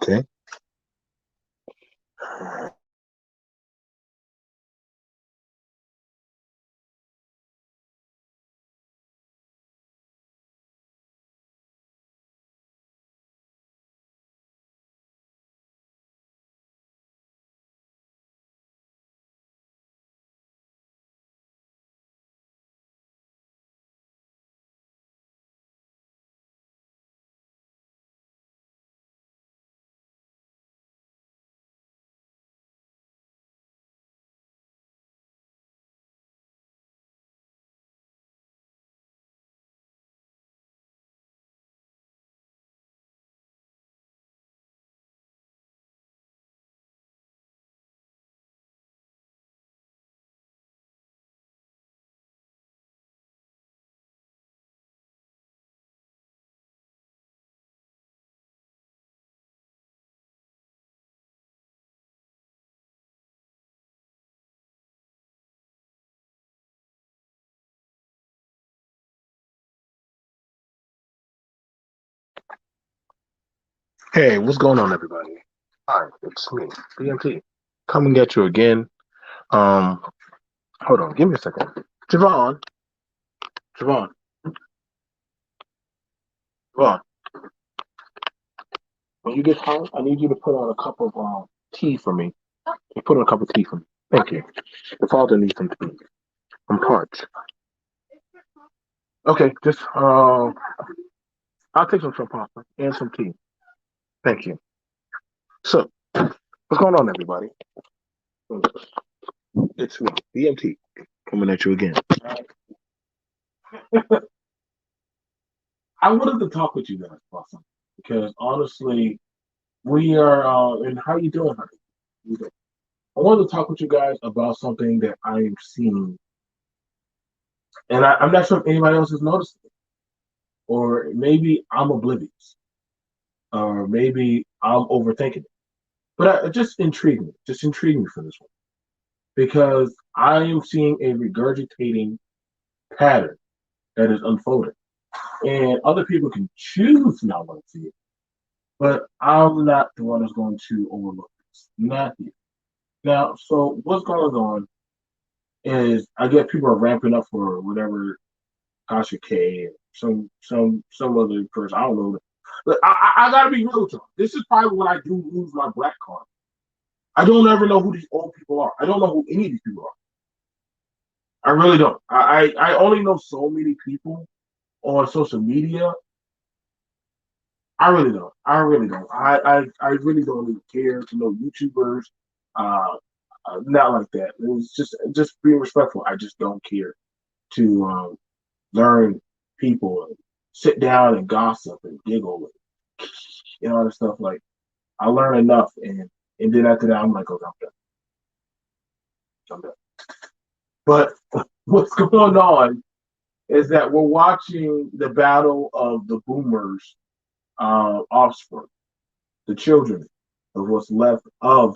Okay. Hey, what's going on, everybody? Hi, it's me, BMT, coming at you again. Um, Hold on, give me a second. Javon, Javon, Javon, when you get home, I need you to put on a cup of tea for me. You put on a cup of tea for me. Thank you. The father needs some tea. I'm parched. Okay, just I'll take some pasta and some tea. Thank you. So, what's going on, everybody? It's me, BMT, coming at you again. I wanted to talk with you guys about something because honestly, we are. And how you doing, honey? You doing? I wanted to talk with you guys about something that I am seeing, and I'm not sure if anybody else has noticed it, or maybe I'm oblivious, or maybe I'm overthinking it. But it just intrigued me for this one because I am seeing a regurgitating pattern that is unfolding, and other people can choose to not want to see it, but I'm not the one that's going to overlook this. Not you. Now, so what's going on is I get people are ramping up for whatever Tasha K, some other person. I don't know. But I gotta be real with you. This is probably when I do lose my black card. I don't ever know who these old people are. I don't know who any of these people are. I really don't. I only know so many people on social media. I really don't. I really don't. I really don't even care to know YouTubers. Uh, Not like that. It's just being respectful. I just don't care to learn people and sit down and gossip and giggle and all that stuff. Like I learn enough, and then after that, I'm like, okay, I'm done. I'm done. But what's going on is that we're watching the battle of the boomers' offspring, the children of what's left of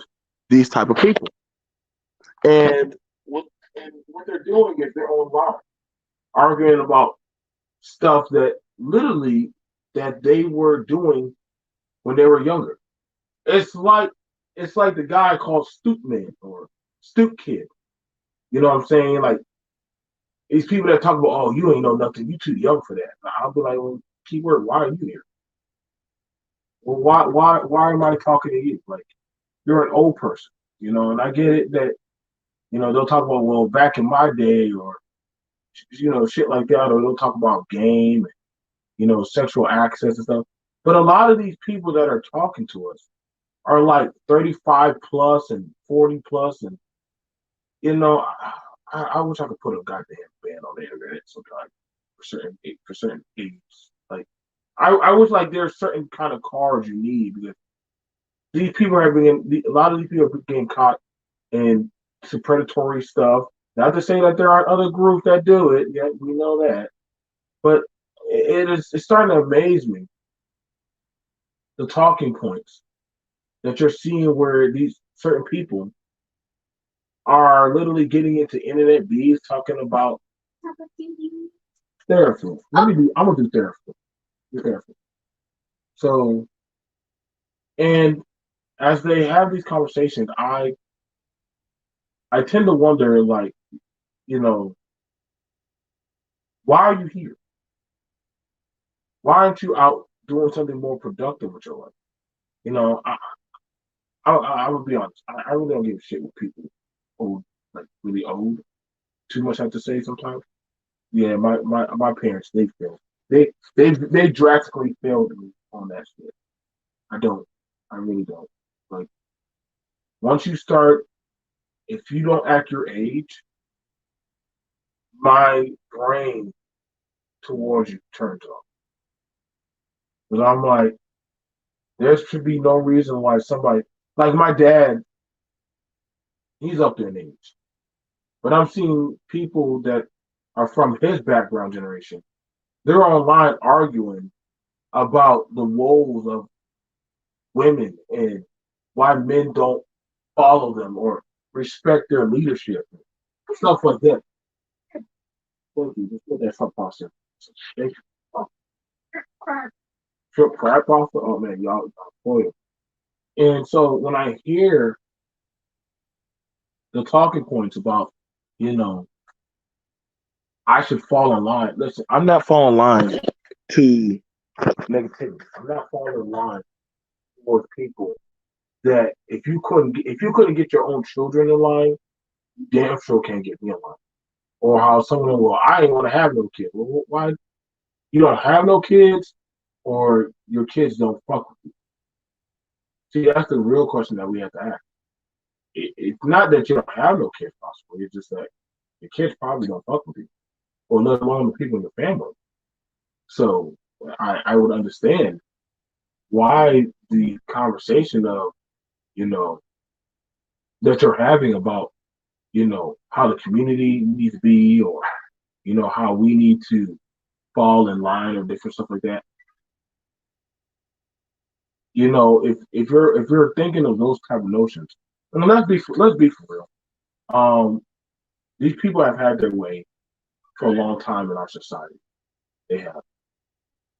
these type of people, and what they're doing is they're online arguing about stuff that literally that they were doing when they were younger. It's like it's like the guy called Stoop Man or Stoop Kid. You know what I'm saying? Like these people that talk about, oh, you ain't know nothing, you too young for that. I'll be like, well, keyword, why are you here? Well, why am I talking to you? Like you're an old person, you know, and I get it that, they'll talk about, well, back in my day or shit like that, or they'll talk about game and, sexual access and stuff. But a lot of these people that are talking to us are like 35 plus and 40 plus, and you know, I wish I could put a goddamn ban on the internet sometimes for certain ages. Like I wish like there's certain kind of cards you need because these people are being a lot of these people are getting caught in some predatory stuff. Not to say that there aren't other groups that do it. Yeah, we know that, but it's starting to amaze me the talking points that you're seeing where these certain people are literally getting into internet bees talking about therapy. I'm gonna do therapy. Do therapy. So And as they have these conversations, I tend to wonder, like, you know, why are you here? Why aren't you out doing something more productive with your life? You know, I would be honest. I really don't give a shit with people old, like really old. Too much I have to say sometimes. Yeah, my parents, they failed. They drastically failed me on that shit. I don't. I really don't. Like, once you start, if you don't act your age, my brain towards you turns off. Because I'm like, there should be no reason why somebody like my dad, he's up there in age. But I'm seeing people that are from his background generation. They're online arguing about the woes of women and why men don't follow them or respect their leadership. Stuff like that. Thank you. Just put that front pasta. Thank you. Oh, shrimp fried pasta. Oh man, y'all spoiled. And so when I hear the talking points about, you know, I should fall in line. Listen, I'm not falling in line to negativity. I'm not falling in line towards people that if you couldn't get your own children in line, you damn sure can't get me in line. Or how someone, well, I ain't want to have no kids. Well, why you don't have no kids, or your kids don't fuck with you? See, that's the real question that we have to ask. It's not that you don't have no kids, possibly. It's just that your kids probably don't fuck with you, or let alone the people in your family. So I would understand why the conversation of, you know, that you're having about, you know, how the community needs to be, or, you know, how we need to fall in line or different stuff like that. You know, if you're thinking of those type of notions, and let's be for real. Um, these people have had their way for a long time in our society. They have.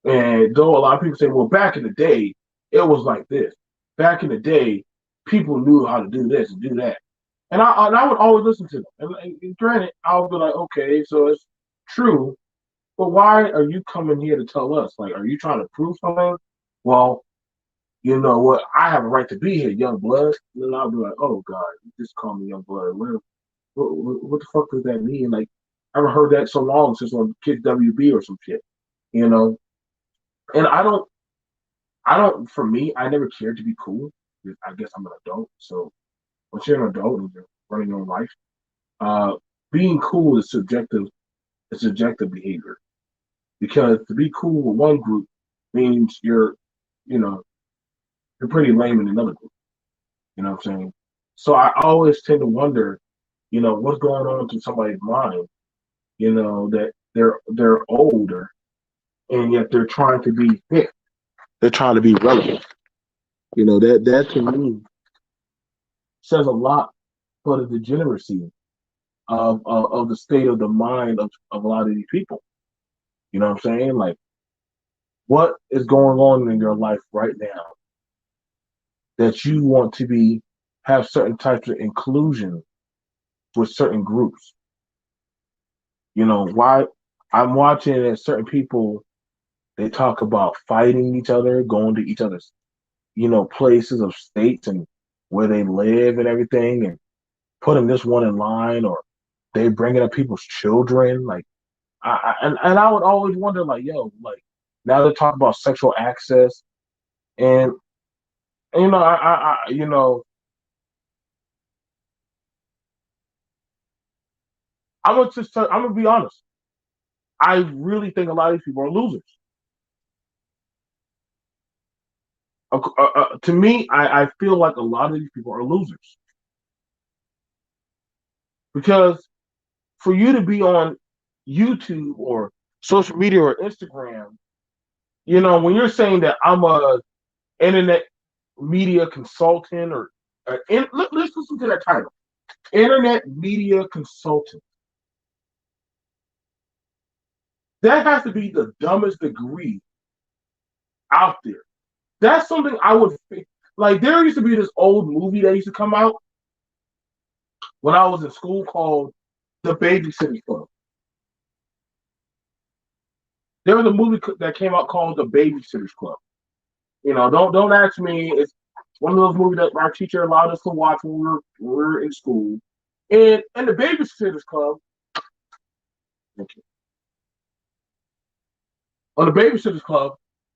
And though a lot of people say, well, back in the day, it was like this. Back in the day, people knew how to do this and do that. And I would always listen to them. And granted, I would be like, okay, so it's true, but why are you coming here to tell us? Like, are you trying to prove something? Well, you know what? I have a right to be here, young blood. And then I'll be like, oh God, you just call me young blood. What the fuck does that mean? Like, I haven't heard that so long since on Kid WB or some shit, you know? And I don't, for me, I never cared to be cool. I guess I'm an adult. So once you're an adult and you're running your own life, uh, being cool is subjective behavior. Because to be cool with one group means you know, you're pretty lame in another group. You know what I'm saying? So I always tend to wonder, you know, what's going on to somebody's mind, you know, that they're older and yet they're trying to be hip. They're trying to be relevant. You know, that to me says a lot for the degeneracy of the state of the mind of a lot of these people. You know what I'm saying? Like, what is going on in your life right now that you want to be have certain types of inclusion with certain groups? You know, why I'm watching that certain people, they talk about fighting each other, going to each other's, you know, places of states and where they live and everything, and putting this one in line, or they bringing up people's children. Like, and I would always wonder, like, yo, like, now they're talking about sexual access, and, you know, you know, I'm gonna be honest. I really think a lot of these people are losers. To me, I feel like a lot of these people are losers because for you to be on YouTube or social media or Instagram, you know, when you're saying that I'm a internet media consultant let's listen to that title, internet media consultant. That has to be the dumbest degree out there. That's something I would. Like there used to be this old movie that used to come out when I was in school called The Babysitters Club. There was a movie that came out called The Babysitters Club. Don't ask me. It's one of those movies that our teacher allowed us to watch when we were in school. And the Babysitters Club. Okay. On the Babysitters Club,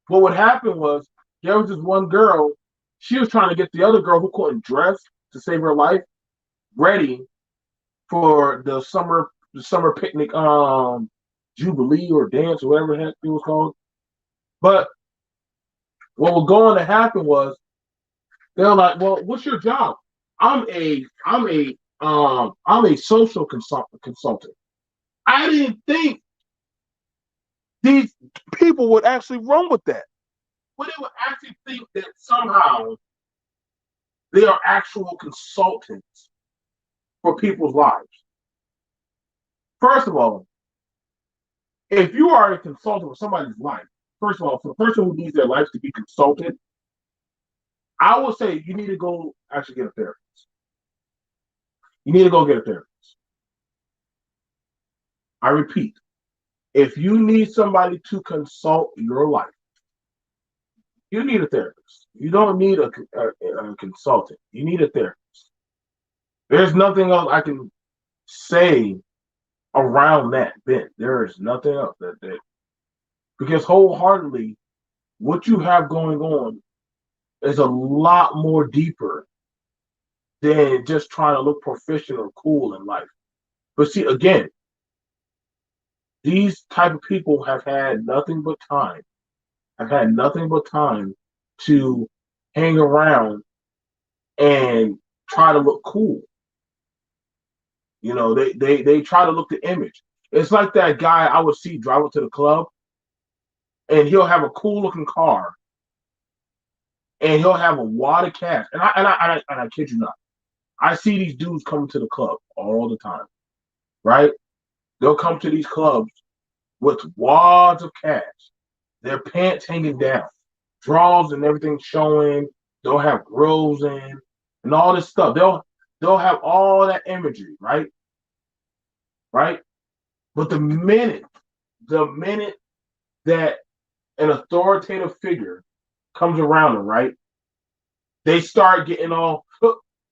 what would happen was there was this one girl. She was trying to get the other girl who couldn't dress to save her life ready for the summer picnic jubilee or dance or whatever the heck it was called. But what was going to happen was they're like, "Well, what's your job?" I'm a social consultant. I didn't think these people would actually run with that. But they would actually think that somehow they are actual consultants for people's lives. First of all, if you are a consultant for somebody's life, first of all, for the person who needs their life to be consulted, I would say you need to go actually get a therapist. You need to go get a therapist. I repeat, if you need somebody to consult your life, you need a therapist. You don't need a consultant. You need a therapist. There's nothing else I can say around that bit. There is nothing else that because wholeheartedly, what you have going on is a lot more deeper than just trying to look proficient or cool in life. But see, again, these type of people have had nothing but time. Have had nothing but time to hang around and try to look cool. They try to look the image. It's like that guy I would see driving to the club, and he'll have a cool looking car, and he'll have a wad of cash. And I kid you not, I see these dudes coming to the club all the time, right? They'll come to these clubs with wads of cash, their pants hanging down, drawers and everything showing. They'll have grills in and all this stuff. They'll have all that imagery, right? Right? But the minute that an authoritative figure comes around them, right? They start getting all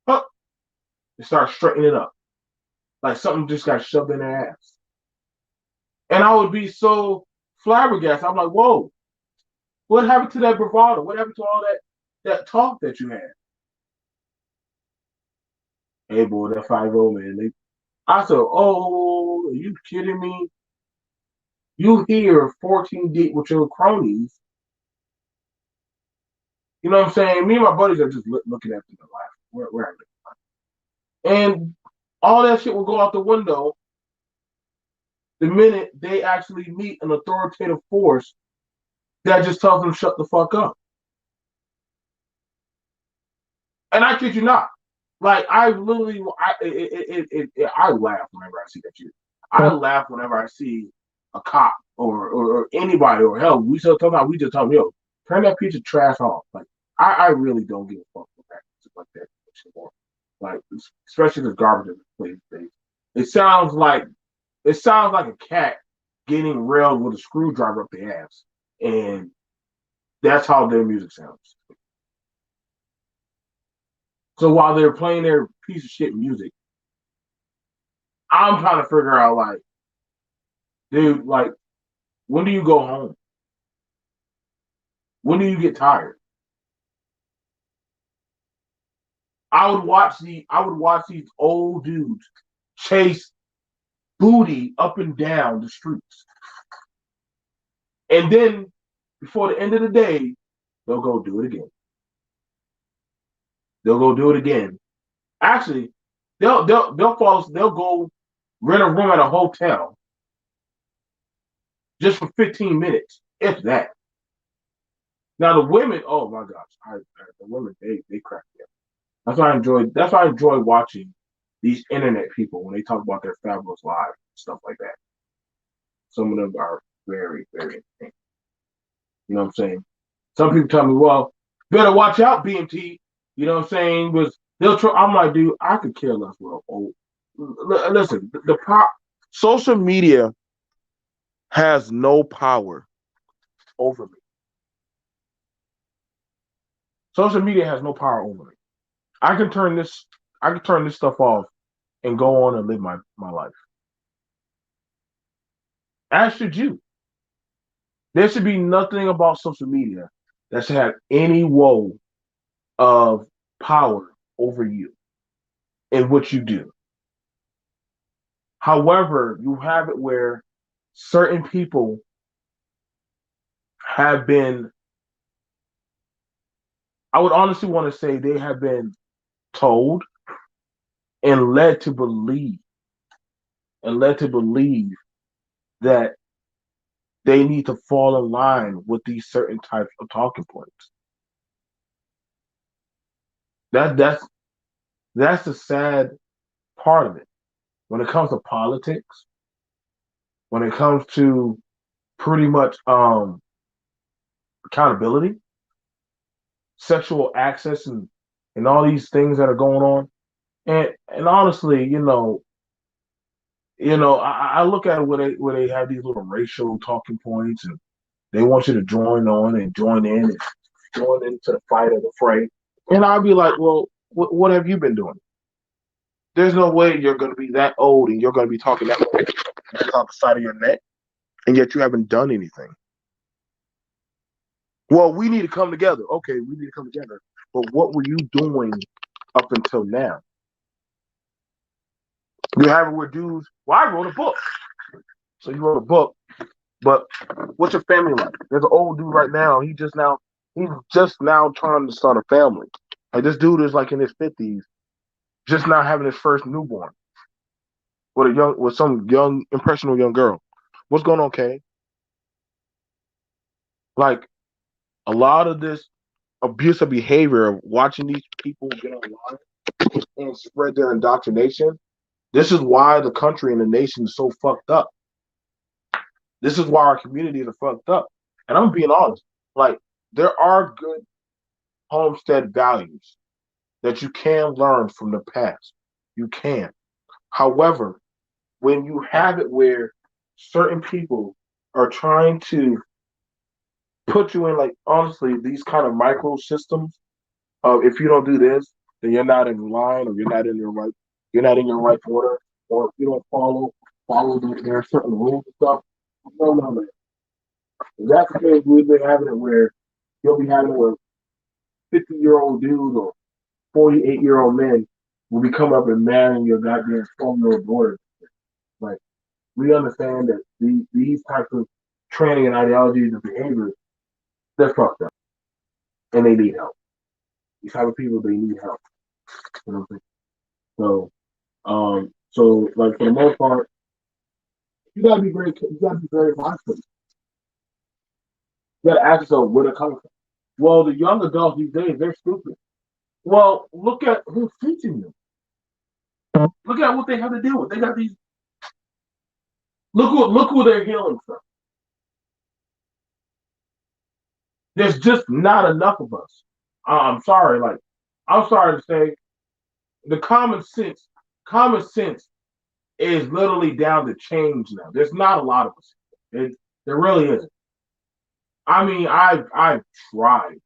they start straightening it up. Like something just got shoved in their ass. And I would be so flabbergasted. I'm like, whoa, what happened to that bravado? What happened to all that talk that you had? Hey boy, that 5-0 man. I said, oh, are you kidding me? You here 14 deep with your cronies. You know what I'm saying? Me and my buddies are just looking at them and laughing. We're having fun. And all that shit will go out the window the minute they actually meet an authoritative force that just tells them shut the fuck up. And I kid you not. Like I literally, I laugh whenever I see that shit. I laugh whenever I see a cop or anybody or hell, sometimes we just tell them, yo, turn that piece of trash off. Like I really don't give a fuck with that like that anymore. Like especially this garbage in the place. It sounds like a cat getting railed with a screwdriver up the ass, and that's how their music sounds. So while they're playing their piece of shit music, I'm trying to figure out, like, dude, like, when do you go home? When do you get tired? I would watch these old dudes chase booty up and down the streets. And then before the end of the day, they'll go do it again. They'll go do it again. Actually, they'll go rent a room at a hotel just for 15 minutes, if that. Now the women, oh my gosh, the women they crack me up. That's why I enjoy watching these internet people when they talk about their fabulous lives and stuff like that. Some of them are very, very entertaining. You know what I'm saying? Some people tell me, well, Better watch out, BMT. You know what I'm saying? Was they'll try. I'm like, dude, I could care less. Well, oh, listen, the pop, social media has no power over me. Social media has no power over me. I can turn this, I can turn this stuff off and go on and live my life. As should you. There should be nothing about social media that should have any woe of power over you and what you do. However, you have it where certain people have been, I would honestly want to say they have been told and led to believe that they need to fall in line with these certain types of talking points. That's that's the sad part of it. When it comes to politics, when it comes to pretty much accountability, sexual access, and all these things that are going on. And honestly, I look at it where they have these little racial talking points, and they want you to join on and join in and join into the fight or the fray. And I'll be like, well, what have you been doing? There's no way you're going to be that old and you're going to be talking that way off the side of your neck, and yet you haven't done anything. Well, we need to come together. Okay, we need to come together. But what were you doing up until now? You have it with dudes. Well, I wrote a book. So you wrote a book, but what's your family like? There's an old dude right now. He's just now trying to start a family. Like this dude is like in his 50s, just now having his first newborn with some young impressionable young girl. What's going on, Kay? Like a lot of this abusive behavior of watching these people get online and spread their indoctrination. This is why the country and the nation is so fucked up. This is why our communities are fucked up. And I'm being honest. Like, there are good homestead values that you can learn from the past. You can. However, when you have it where certain people are trying to put you in, like, honestly, these kind of micro systems of if you don't do this, then you're not in line, or you're not in your right order, or if you don't follow there are certain rules and stuff. No, man. If that's the case, we've been having it where you'll be having it where 50-year-old dudes or 48-year-old men will be coming up and marrying your goddamn 12-year-old daughter. Like, we understand that these types of training and ideologies and behaviors, they're fucked up. And they need help. These type of people, they need help. You know what I'm saying? So like for the most part, you gotta be very mindful. You gotta ask yourself where they're coming from. Well, the young adults these days, they're stupid. Well, look at who's teaching them. Look at what they have to deal with. They got these. Look who they're healing from. There's just not enough of us. I'm sorry, like I'm sorry to say, the common sense is literally down to change now. There's not a lot of us. There really isn't. I mean, I've tried.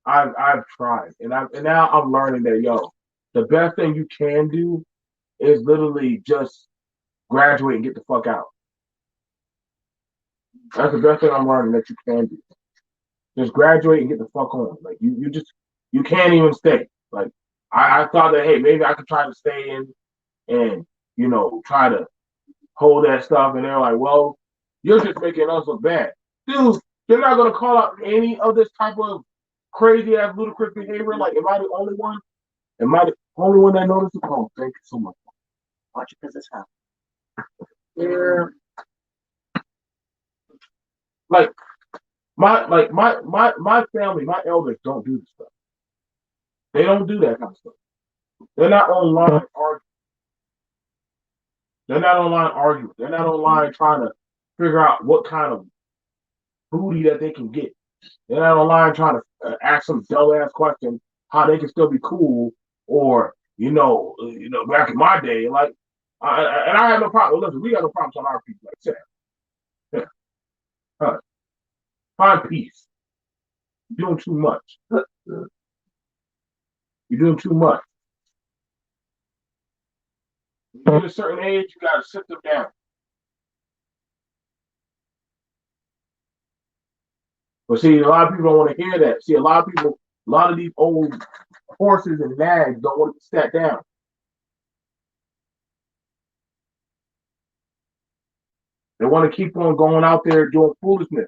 I've tried, and now I'm learning that the best thing you can do is literally just graduate and get the fuck out. That's the best thing I'm learning that you can do. Just graduate and get the fuck on. Like you can't even stay. Like I thought that hey maybe I could try to stay in and try to hold that stuff, and they're like, well, you're just making us look bad, dude. You're not gonna call out any of this type of crazy ass ludicrous behavior. Like, am I the only one? Am I the only one that noticed it? Oh, thank you so much. Watch it because it's hot. Yeah. Like my family, my elders don't do this stuff. They don't do that kind of stuff. They're not online arguing. They're not online arguing. They're not online trying to figure out what kind of booty that they can get. They're not online trying to ask some dumbass question how they can still be cool, or back in my day, like, and I have no problem. Listen, we got no problems on our people. Like, yeah, yeah, find peace. You're doing too much. You're doing too much. You get a certain age, you gotta sit them down. But see, a lot of people don't want to hear that. See, a lot of these old horses and nags don't want to be sat down. They want to keep on going out there doing foolishness.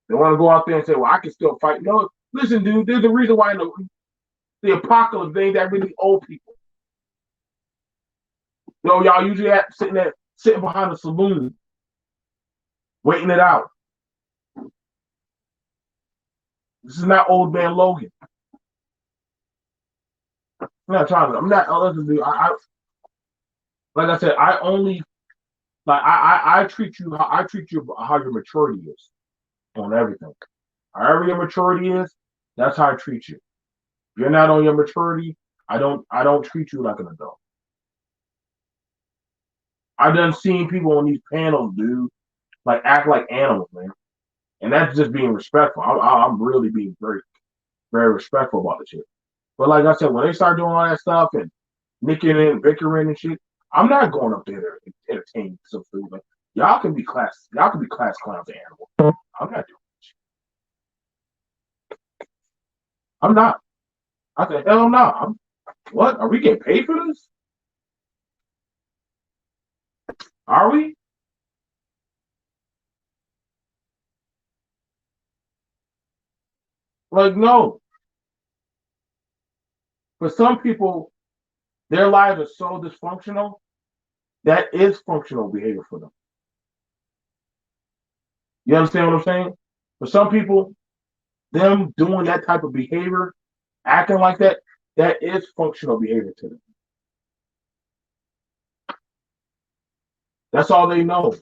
They want to go out there and say, "Well, I can still fight." No, listen, dude. There's a reason why the apocalypse ain't that many old people. Y'all usually sitting behind a saloon, waiting it out. This is not old man Logan. I'm not trying to. I'm not. Listen, dude. Like I said, I only like I treat you how your maturity is on everything. However your maturity is, that's how I treat you. If you're not on your maturity, I don't treat you like an adult. I done seen people on these panels, dude, like act like animals, man, and that's just being respectful. I'm really being very, very respectful about the shit. But like I said, when they start doing all that stuff and nicking and bickering and shit, I'm not going up there to entertain some food. Like, y'all can be class clowns and animals. I'm not doing it. I'm not. I said, hell no. What? Are we getting paid for this? Are we? Like, no. For some people, their lives are so dysfunctional that is functional behavior for them. You understand what I'm saying? For some people, them doing that type of behavior, acting like that is functional behavior to them. That's all they know.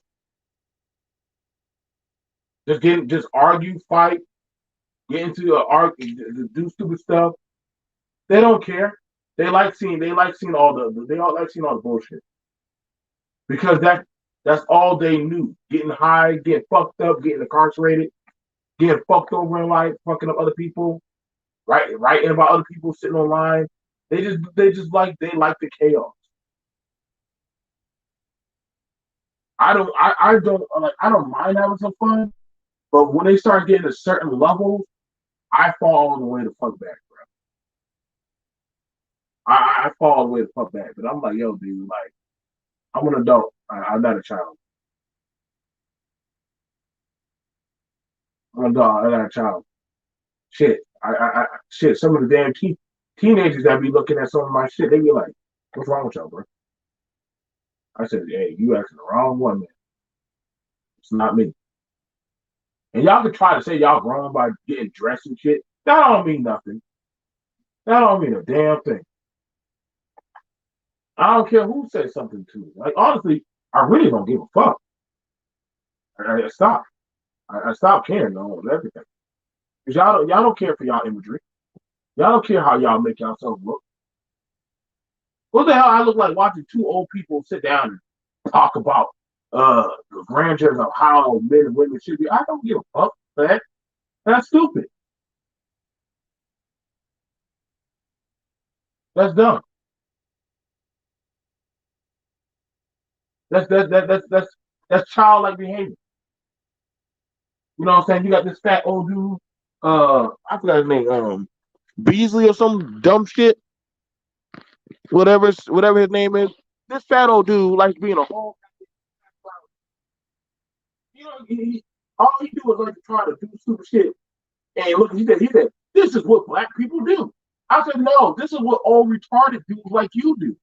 Just argue, fight, get into a argue, do stupid stuff. They don't care. They all like seeing all the bullshit because that's all they knew. Getting high, getting fucked up, getting incarcerated, getting fucked over in life, fucking up other people, writing about other people sitting online. They like the chaos. I don't mind having some fun, but when they start getting a certain level, I fall all the way to fuck back, bro. I fall all the way to fuck back. But I'm like, yo, dude, like I'm an adult. I'm not a child. I'm an adult. I'm not a child. Shit. Shit. Some of the damn teenagers that be looking at some of my shit, they be like, "What's wrong with y'all, bro?" I said, "Hey, you asking the wrong one, man. It's not me." And y'all can try to say y'all grown by getting dressed and shit. That don't mean nothing. That don't mean a damn thing. I don't care who says something to me. Like honestly, I really don't give a fuck. I stop. I stop caring on everything. Cause y'all don't care for y'all imagery. Y'all don't care how y'all make yourselves look. What the hell I look like watching two old people sit down and talk about the grandeurs of how men and women should be? I don't give a fuck for that. That's stupid. That's dumb. That's childlike behavior. You know what I'm saying? You got this fat old dude, I forgot his name, Beasley or some dumb shit, whatever his name is. This fat old dude likes being a whole. All he do is like to try to do stupid shit. And look, he said, this is what black people do. I said, no, this is what all retarded dudes like you do.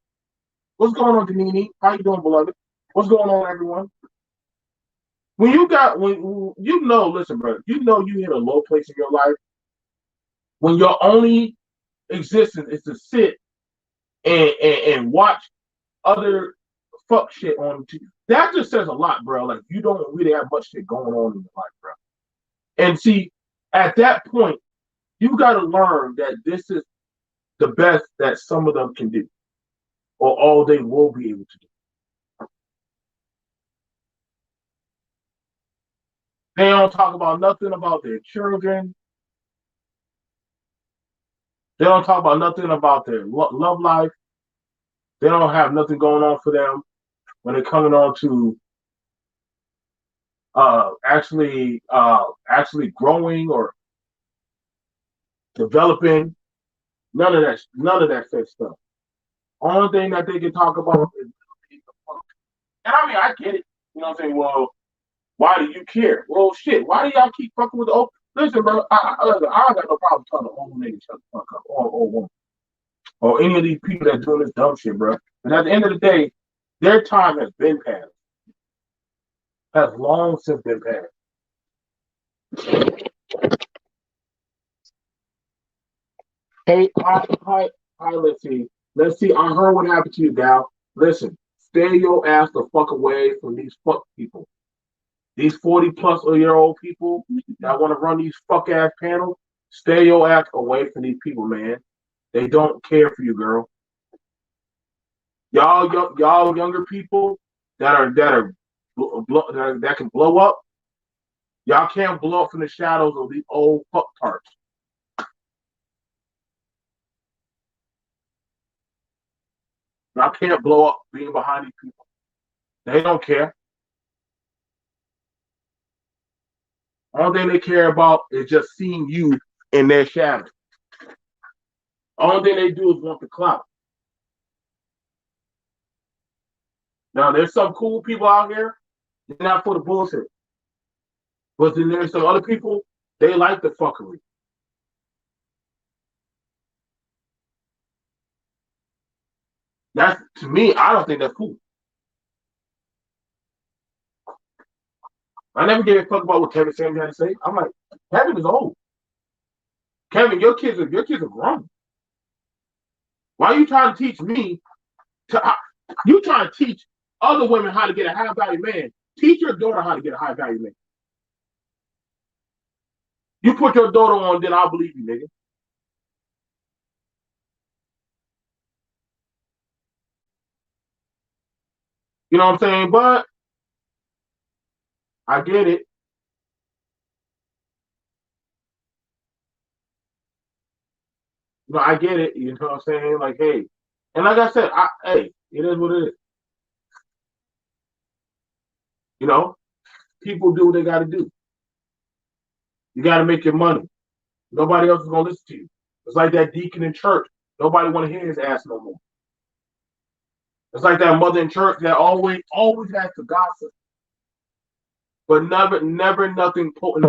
What's going on, Danini? How you doing, beloved? What's going on, everyone? When listen, bro, you hit a low place in your life when your only existence is to sit and watch other fuck shit on TV. That just says a lot, bro. Like you don't really have much shit going on in your life, bro. And see, at that point, you got to learn that this is the best that some of them can do, or all they will be able to do. They don't talk about nothing about their children. They don't talk about nothing about their love life. They don't have nothing going on for them when they're coming on to actually growing or developing. None of that said stuff. Only thing that they can talk about is, and I mean, I get it. You know what I'm saying? Well, why do you care? Well, shit. Why do y'all keep fucking with the old? Listen, bro. I don't got no problem telling the old nigga shut the fuck up, or old woman, or any of these people that doing this dumb shit, bro. And at the end of the day, their time has been passed. Has long since been passed. Hey, hi, let's see. Let's see. I heard what happened to you, Gal. Listen, stay your ass the fuck away from these fuck people. These 40 plus year old people that want to run these fuck ass panels, stay your ass away from these people, man. They don't care for you, girl. Y'all younger people that can blow up. Y'all can't blow up from the shadows of these old fuck tarts. Y'all can't blow up being behind these people. They don't care. All thing they care about is just seeing you in their shadow. All thing they do is want the clout. Now, there's some cool people out here. They're not for the bullshit. But then there's some other people, they like the fuckery. That's, to me, I don't think that's cool. I never gave a fuck about what Kevin Samuels had to say. I'm like, Kevin is old. Kevin, your kids are grown. Why are you trying to teach me you trying to teach other women how to get a high value man? Teach your daughter how to get a high value man. You put your daughter on, then I'll believe you, nigga. You know what I'm saying? But I get it. I get it. You know what I'm saying? Like, hey, and like I said, hey, it is what it is. You know, people do what they got to do. You got to make your money. Nobody else is gonna listen to you. It's like that deacon in church. Nobody want to hear his ass no more. It's like that mother in church that always has to gossip, but never nothing put in.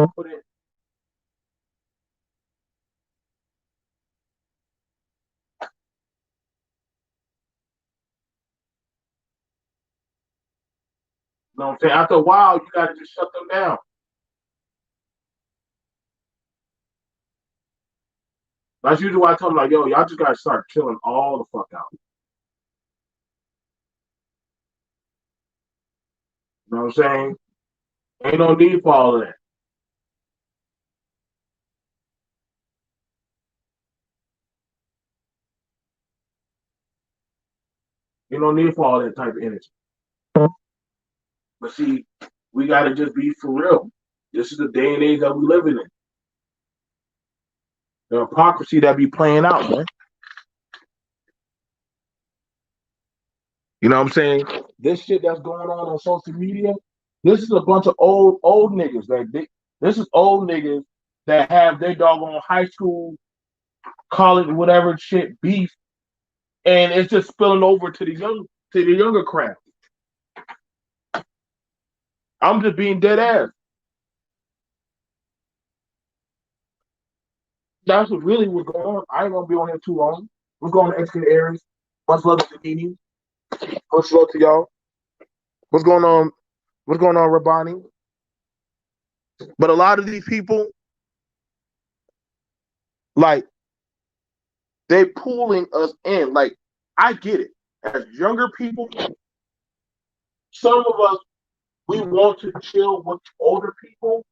You know what I'm saying? After a while, you got to just shut them down. That's usually why I tell them, like, yo, y'all just got to start chilling all the fuck out. You know what I'm saying? Ain't no need for all of that. Ain't no need for all that type of energy. But see, we got to just be for real. This is the day and age that we living in. The hypocrisy that be playing out, man. You know what I'm saying? This shit that's going on social media, this is a bunch of old niggas. This is old niggas that have their doggone high school, college, whatever shit beef, and it's just spilling over to the younger crowd. I'm just being dead ass. That's what really was going on. I ain't gonna be on here too long. We're going to exit areas. Much love to the meeting. Much love to y'all. What's going on? What's going on, Rabani? But a lot of these people, like, they pulling us in. Like, I get it. As younger people, some of us, we want to chill with older people,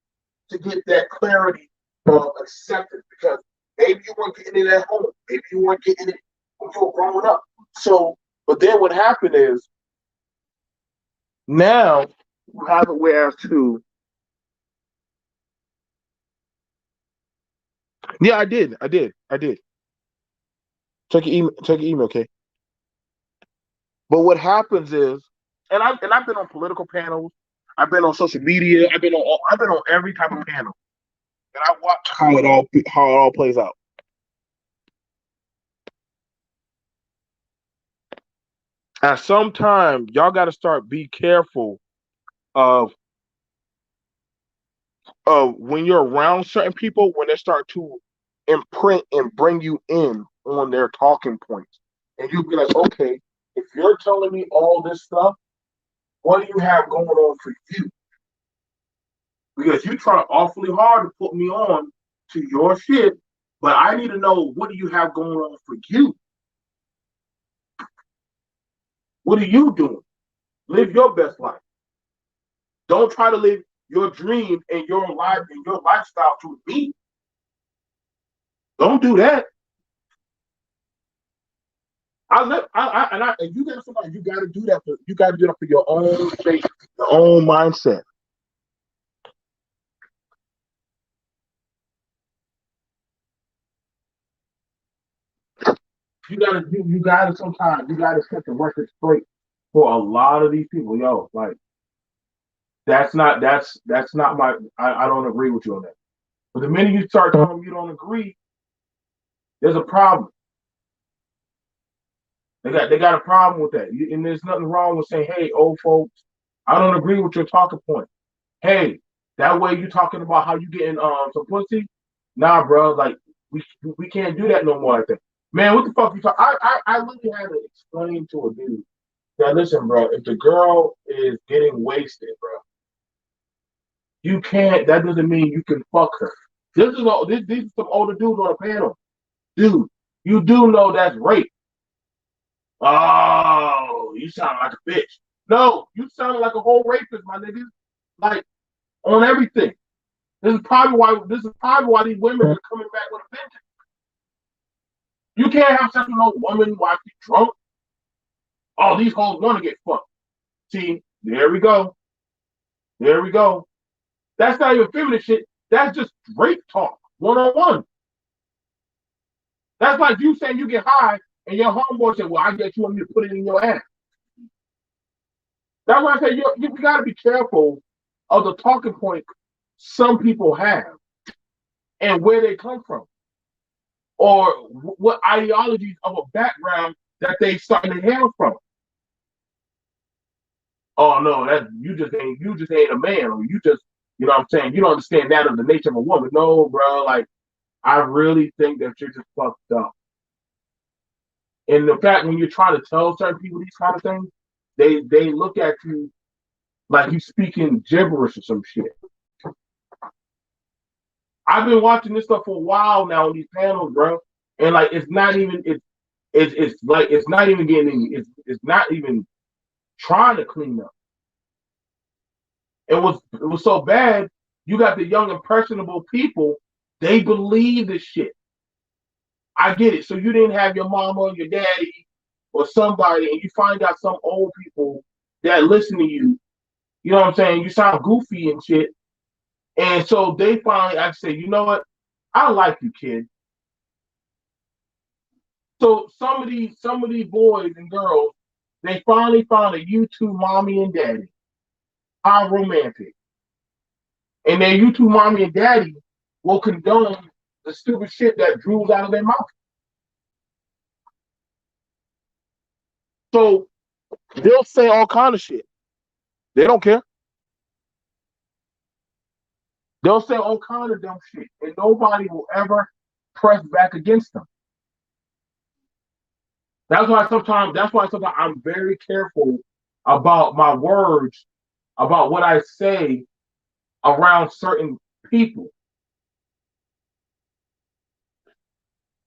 to get that clarity of acceptance because maybe you weren't getting it at home, maybe you weren't getting it when you were growing up. So, but then what happened is now you have it whereas to yeah, I did. Check your email, okay? But what happens is, and I've been on political panels, I've been on social media, I've been on every type of panel, and I watch how it all plays out. At some time, y'all got to start be careful of when you're around certain people when they start to imprint and bring you in on their talking points, and you'll be like, okay, if you're telling me all this stuff, what do you have going on for you? Because you try awfully hard to put me on to your shit, but I need to know what do you have going on for you? What are you doing? Live your best life. Don't try to live your dream and your life and your lifestyle through me. Don't do that. And you got somebody. You got to do that. You got to do that for your own sake, your own mindset. You got to sometimes you got to set the record straight for a lot of these people. Yo, like that's not my. I don't agree with you on that. But the minute you start telling them you don't agree, there's a problem. They got a problem with that. And there's nothing wrong with saying, hey, old folks, I don't agree with your talking point. Hey, that way you talking about how you getting some pussy? Nah, bro, like we can't do that no more like that. Man, what the fuck you talk? I literally had to explain to a dude that listen, bro, if the girl is getting wasted, bro, you can't. That doesn't mean you can fuck her. This is all. These are some older dudes on the panel, dude. You do know that's rape. Oh, you sound like a bitch. No, you sound like a whole rapist, my nigga. Like on everything. This is probably why these women are coming back with a vengeance. You can't have sex with no woman while she's drunk. Oh, these hoes want to get fucked. See, there we go. There we go. That's not even feminine shit. That's just rape talk, 101. That's like you saying you get high and your homeboy said, well, I guess you want me to put it in your ass. That's why I say you got to be careful of the talking point some people have and where they come from or what ideologies of a background that they starting to hail from. Oh no, that you just ain't a man, or you know what I'm saying, you don't understand that of the nature of a woman. No, bro, like I really think that you're just fucked up. And the fact when you're trying to tell certain people these kind of things, they look at you like you speaking gibberish or some shit. I've been watching this stuff for a while now on these panels, bro, and like it's like it's not even getting any, it's not even trying to clean up. It was so bad. You got the young impressionable people. They believe this shit. I get it. So you didn't have your mama or your daddy or somebody, and you find out some old people that listen to you. You know what I'm saying? You sound goofy and shit. And so they finally actually say, you know what? I like you, kid. So some of these boys and girls, they finally found a YouTube mommy and daddy. How romantic. And their YouTube mommy and daddy will condone the stupid shit that drools out of their mouth. So they'll say all kind of shit. They don't care. They'll say all kind of dumb shit, and nobody will ever press back against them. That's why sometimes I'm very careful about my words, about what I say around certain people.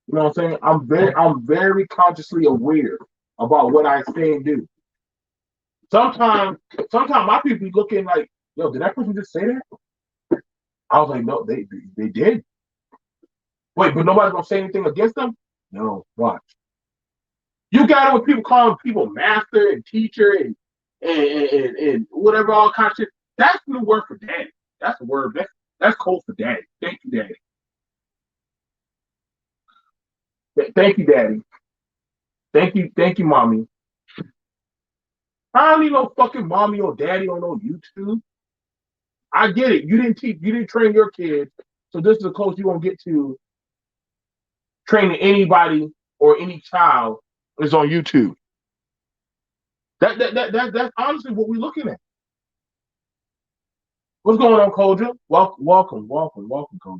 You know what I'm saying? I'm very consciously aware about what I say and do. Sometimes sometimes my people be looking like, yo, did that person just say that? I was like, no, they did. Wait, but nobody's gonna say anything against them? No, watch. You got it with people calling people master and teacher and whatever all kinds of shit. That's the word for daddy. That's the word. That's code for daddy. Thank you, daddy. Thank you, daddy. Thank you, mommy. I don't need no fucking mommy or daddy on no YouTube. I get it. You didn't train your kids, so this is the closest you're gonna get to training anybody or any child is on YouTube. That's honestly what we're looking at. What's going on, Koja? Welcome, Koja.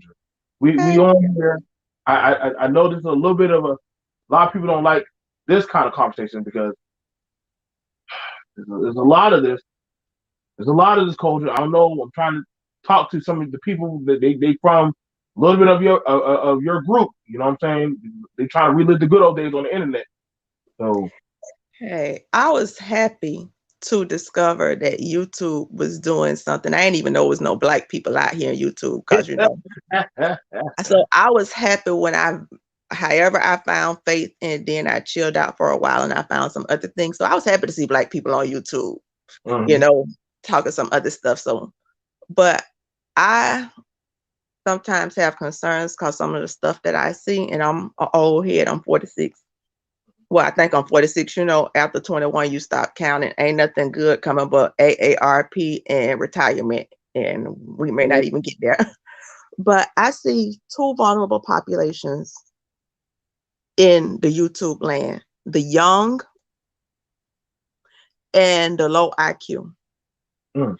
We Hey, on here. I know this is a little bit of a lot of people don't like this kind of conversation because there's a lot of this. There's a lot of this culture. I don't know. I'm trying to talk to some of the people that they from a little bit of your group. You know what I'm saying? They trying to relive the good old days on the internet. So hey, I was happy to discover that YouTube was doing something. I didn't even know there was no black people out here in YouTube because so I was happy when however, I found faith and then I chilled out for a while and I found some other things. So I was happy to see black people on YouTube, you Mhm. know, talking some other stuff. So, but I sometimes have concerns because some of the stuff that I see, and I'm an old head, I'm 46. Well, I think I'm 46. After 21, you stop counting. Ain't nothing good coming but AARP and retirement. And we may not even get there. But I see two vulnerable populations in the YouTube land, the young and the low IQ. Mm,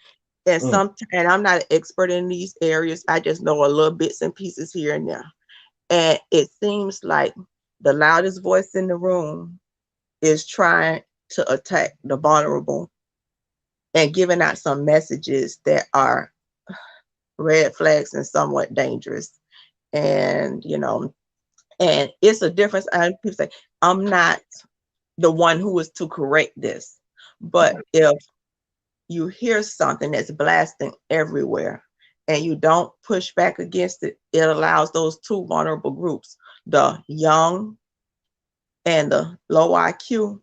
And mm. and I'm not an expert in these areas. I just know a little bits and pieces here and there. And it seems like the loudest voice in the room is trying to attack the vulnerable and giving out some messages that are red flags and somewhat dangerous. And and it's a difference. And people say, I'm not the one who is to correct this. But if you hear something that's blasting everywhere and you don't push back against it, it allows those two vulnerable groups, the young and the low IQ,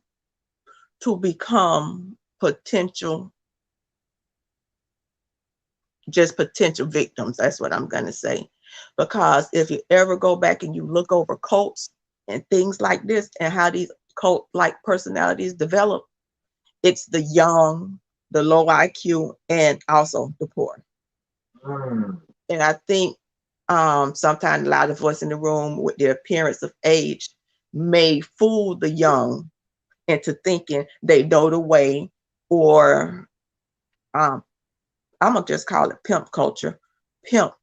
to become potential victims. That's what I'm going to say. Because if you ever go back and you look over cults and things like this and how these cult like personalities develop, it's the young, the low IQ, and also the poor. Mm. And I think sometimes the loudest voice in the room with the appearance of age may fool the young into thinking they know the way, or um, I'm gonna just call it pimp culture, pimp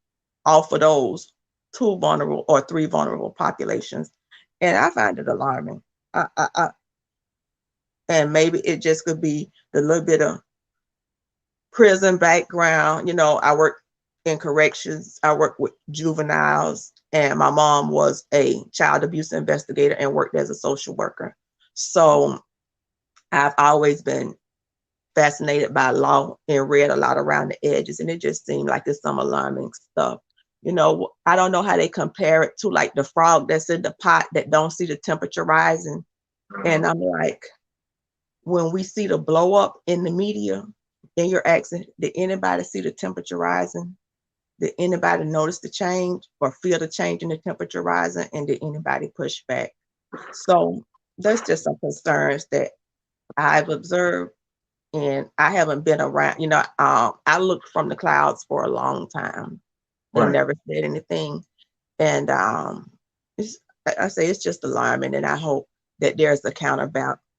off of those two vulnerable or three vulnerable populations. And I find it alarming. And maybe it just could be the little bit of prison background. I work in corrections, I work with juveniles, and my mom was a child abuse investigator and worked as a social worker. So I've always been fascinated by law and read a lot around the edges, and it just seemed like there's some alarming stuff. I don't know how they compare it to like the frog that's in the pot that don't see the temperature rising. And I'm like, when we see the blow up in the media, and you're asking, did anybody see the temperature rising? Did anybody notice the change or feel the change in the temperature rising? And did anybody push back? So there's just some concerns that I've observed, and I haven't been around. I looked from the clouds for a long time and Right. never said anything. And it's, I say it's just alarming, and I hope that there's a counterbalance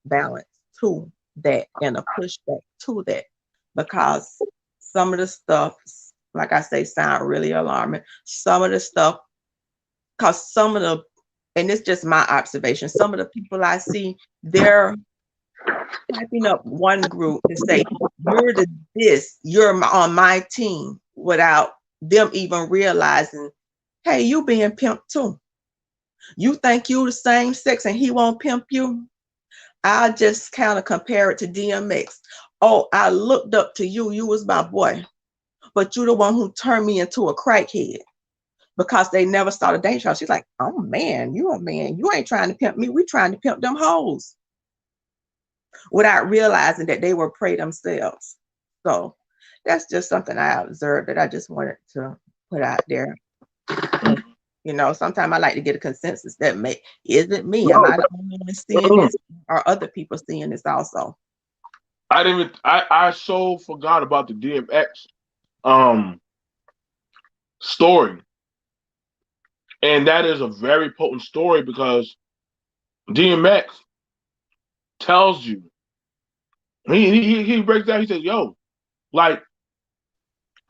to that and a pushback to that, because some of the stuff, like I say, sound really alarming. Some of the stuff, because and it's just my observation, some of the people I see, they're typing up one group to say, you're on my team, without them even realizing, hey, you being pimped too. You think you the same sex and he won't pimp you? I'll just kind of compare it to DMX. Oh, I looked up to you. You was my boy. but you're the one who turned me into a crackhead because they never saw the danger. She's like, oh man, you a man. You ain't trying to pimp me. We trying to pimp them hoes without realizing that they were prey themselves. So that's just something I observed that I just wanted to put out there. You know, sometimes I like to get a consensus that is it me? Am I the only one seeing this? Or other people seeing this also? I so forgot about the DMX story. And that is a very potent story because DMX tells you, he breaks down, he says, yo, like,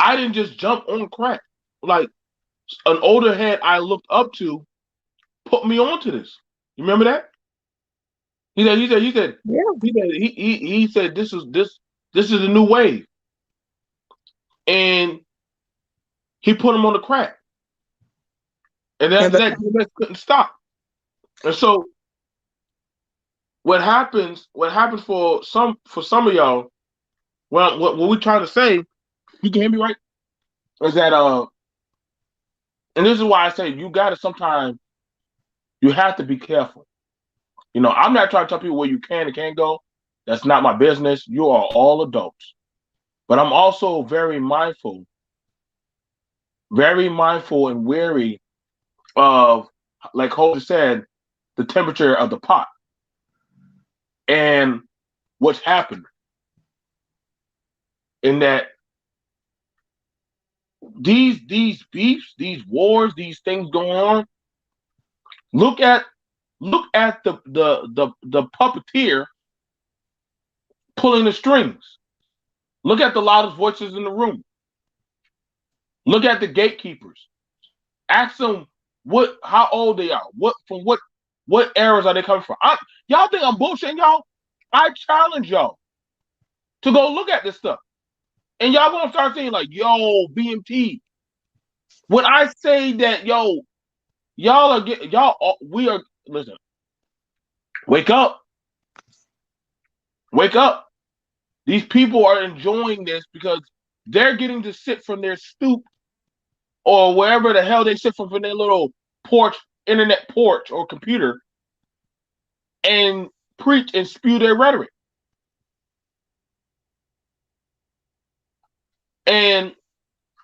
I didn't just jump on crack. Like, an older head I looked up to put me onto this. You remember that? He said, Yeah. he said this is a new wave. And he put him on the crack. And after that, DMX couldn't stop. And so what happens for some of y'all, well, what we're trying to say, you can hear me right? Is that and this is why I say you gotta sometimes you have to be careful. You know, I'm not trying to tell people where you can and can't go. That's not my business. You are all adults. But I'm also very mindful and wary of, like Holden said, the temperature of the pot and what's happened. In that these beefs, these wars, these things going on. Look at the puppeteer pulling the strings. Look at the loudest voices in the room. Look at the gatekeepers. Ask them how old they are. What eras are they coming from? Y'all think I'm bullshitting y'all? I challenge y'all to go look at this stuff. And y'all gonna start saying like, yo, BMT. When I say that, yo, we are, listen, wake up. Wake up. These people are enjoying this because they're getting to sit from their stoop or wherever the hell they sit from their little porch, internet porch or computer and preach and spew their rhetoric. And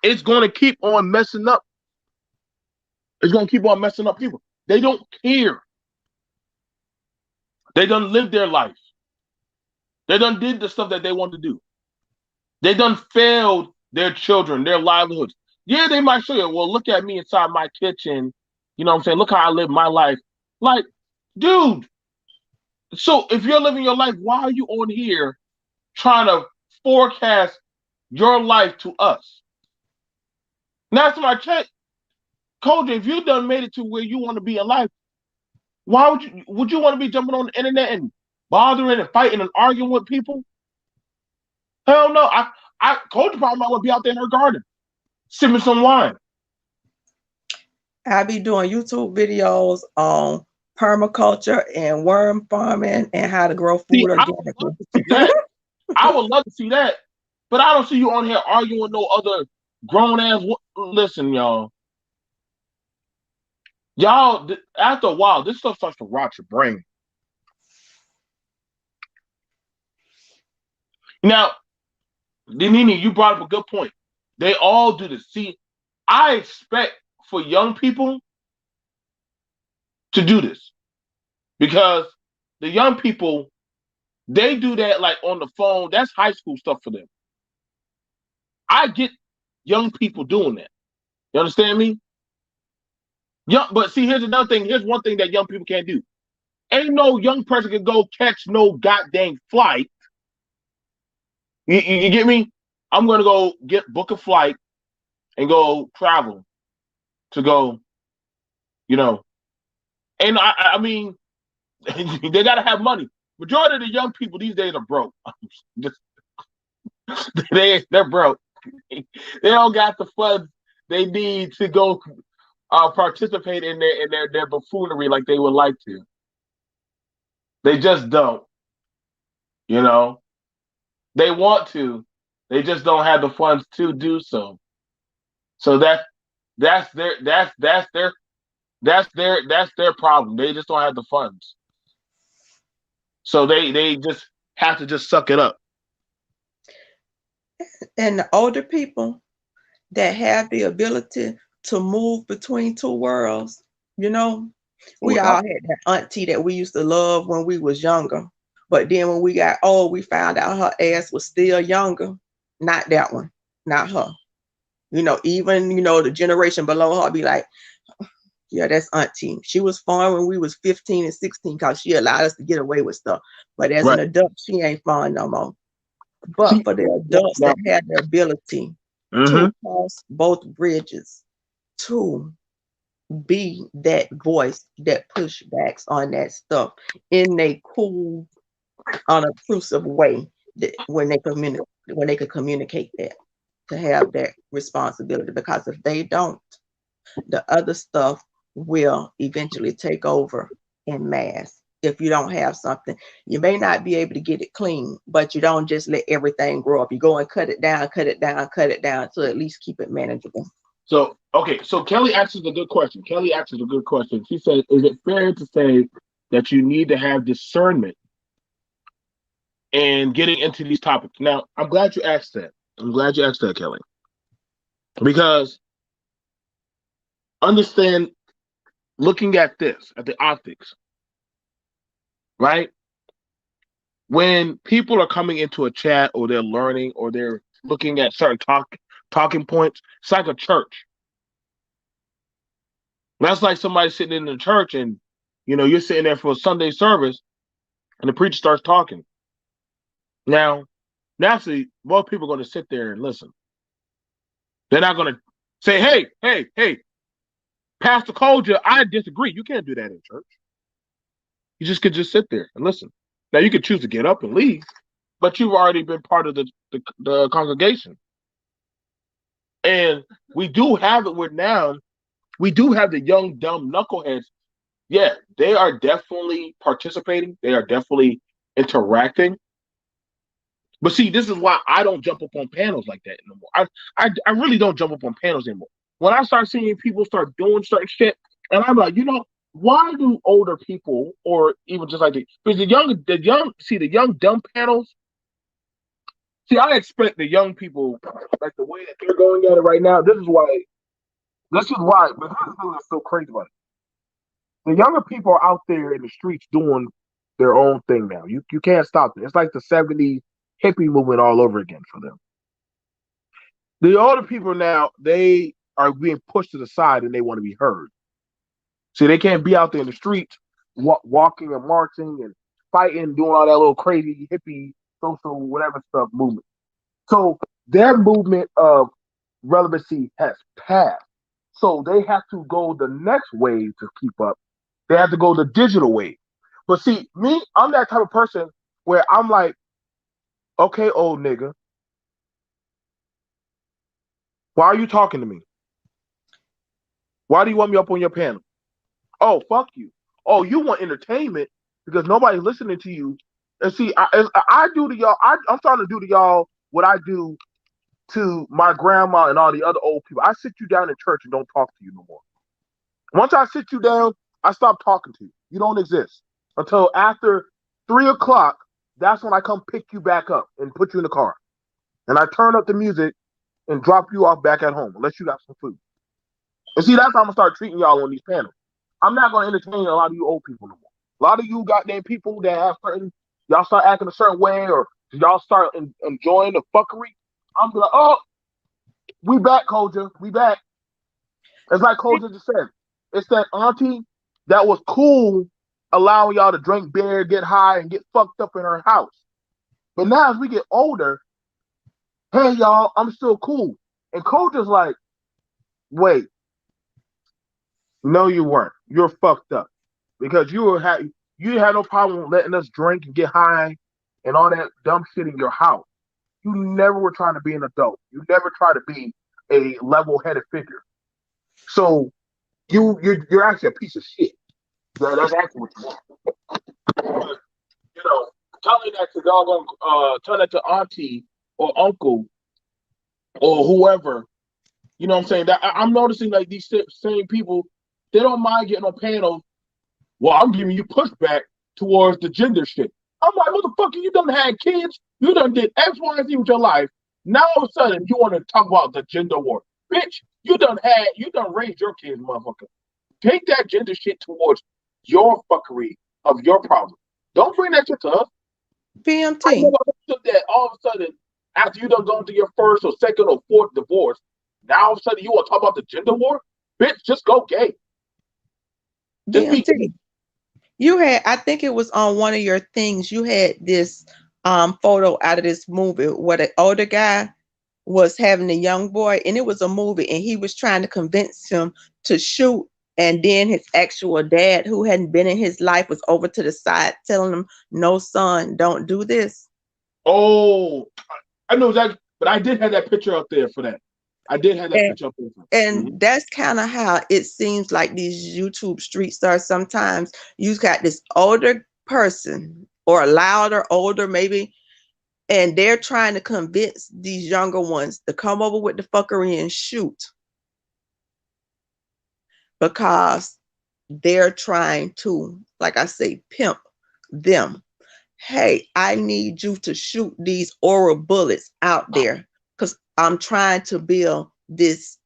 it's going to keep on messing up. It's going to keep on messing up people. They don't care. They done lived their life. They done did the stuff that they want to do. They done failed their children, their livelihoods. Yeah, they might say, well, look at me inside my kitchen. You know what I'm saying? Look how I live my life. Like, dude, so if you're living your life, why are you on here trying to forecast your life to us? Now, that's my check. Coach, if you done made it to where you want to be in life, why would you want to be jumping on the internet and bothering and fighting and arguing with people? Hell no. Coach probably might want to be out there in her garden, sipping some wine. I be doing YouTube videos on permaculture and worm farming and how to grow food organically. I would love to see that, but I don't see you on here arguing with no other grown ass. Listen, y'all, after a while, this stuff starts to rot your brain. Now, Denini, you brought up a good point. They all do this. See, I expect for young people to do this because the young people, they do that like on the phone. That's high school stuff for them. I get young people doing that. You understand me? But see, here's another thing. Here's one thing that young people can't do. Ain't no young person can go catch no goddamn flight. You get me? I'm gonna go book a flight and go travel to go, you know. And I mean, they gotta have money. Majority of the young people these days are broke. They're broke. They don't got the funds they need to go participate in their buffoonery like they would like to. They just don't. You know, they want to. They just don't have the funds to do so. So that's their that's their problem. They just don't have the funds. So they just have to just suck it up. And the older people that have the ability to move between two worlds, you know, we all Well, had that auntie that we used to love when we was younger. But then when we got old, we found out her ass was still younger. Not that one, not her. Even the generation below her be like, yeah, that's auntie. She was fun when we was 15 and 16 because she allowed us to get away with stuff. But as an right. adult, she ain't fun no more. But See, for the now, adults now that had the ability hmm to cross both bridges, to be that voice that pushbacks on that stuff in a cool, unobtrusive way, that when they could communicate that, to have that responsibility. Because if they don't, the other stuff will eventually take over in mass. If you don't have something, you may not be able to get it clean, but you don't just let everything grow up. You go and cut it down, cut it down, cut it down to at least keep it manageable. so okay, so Kelly asks us a good question. Kelly asks us a good question. She said, "Is it fair to say that you need to have discernment in getting into these topics?" Now, I'm glad you asked that. I'm glad you asked that, Kelly, because understand, looking at this, at the optics, right? When people are coming into a chat or they're learning or they're looking at certain talking points, it's like a church. That's like somebody sitting in the church and you're sitting there for a Sunday service and the preacher starts talking. Now, naturally, most people are going to sit there and listen. They're not going to say, hey, Pastor called you. I disagree. You can't do that in church. You just could just sit there and listen. Now, you could choose to get up and leave, but you've already been part of the congregation. And we do have it where now we do have the young, dumb knuckleheads. Yeah, they are definitely participating. They are definitely interacting. But see, this is why I don't jump up on panels like that anymore. I really don't jump up on panels anymore. When I start seeing people start doing certain shit, and I'm like, why do older people or even just like because the young dumb panels. See, I expect the young people like the way that they're going at it right now. This is why. This is why. But this is the thing that's so crazy about it. The younger people are out there in the streets doing their own thing now. You can't stop it. It's like the '70s hippie movement all over again for them. The older people now, they are being pushed to the side and they want to be heard. See, they can't be out there in the streets walking and marching and fighting, doing all that little crazy hippie social whatever stuff movement. So their movement of relevancy has passed. So they have to go the next wave to keep up. They have to go the digital wave. But see, me, I'm that type of person where I'm like, okay, old nigga, why are you talking to me? Why do you want me up on your panel? Oh, fuck you. Oh, you want entertainment because nobody's listening to you. And see, I do to y'all, I'm trying to do to y'all what I do to my grandma and all the other old people. I sit you down in church and don't talk to you no more. Once I sit you down, I stop talking to you. You don't exist until after 3 o'clock. That's when I come pick you back up and put you in the car. And I turn up the music and drop you off back at home unless you got some food. And see, that's how I'm gonna start treating y'all on these panels. I'm not gonna entertain a lot of you old people no more. A lot of you goddamn people that have certain, y'all start acting a certain way or y'all start enjoying the fuckery. I'm like, oh, we back, Koja. We back. It's like Koja just said. It's that auntie that was cool allowing y'all to drink beer, get high, and get fucked up in her house. But now as we get older, hey y'all, I'm still cool. And Koja's like, wait, no, you weren't. You're fucked up because you had no problem letting us drink and get high and all that dumb shit in your house. You never were trying to be an adult. You never tried to be a level-headed figure. So you're actually a piece of shit. Yeah, that's actually what you want. But, telling that to doggone, telling that to auntie or uncle or whoever. You know what I'm saying? That I'm noticing like these same people, they don't mind getting on panels. Well, I'm giving you pushback towards the gender shit. I'm like, motherfucker, you done had kids, you done did X, Y, and Z with your life. Now all of a sudden you want to talk about the gender war. Bitch, you done raised your kids, motherfucker. Take that gender shit towards your fuckery of your problem. Don't bring that shit to us. I PMT. never understood that all of a sudden, after you done gone through your first or second or fourth divorce, now all of a sudden you want to talk about the gender war? Bitch, just go gay. Just be gay. PMT. You had, I think it was on one of your things, you had this photo out of this movie where the older guy was having a young boy, and it was a movie, and he was trying to convince him to shoot, and then his actual dad, who hadn't been in his life, was over to the side telling him, no son, don't do this. Oh, I know exactly, but I did have that picture up there for that. I did have that And picture up there. and that's kind of how it seems like these YouTube street stars. Sometimes you got this older person, or a louder, older maybe, and they're trying to convince these younger ones to come over with the fuckery and shoot, because they're trying to, like I say, pimp them. Hey, I need you to shoot these oral bullets out there because I'm trying to build this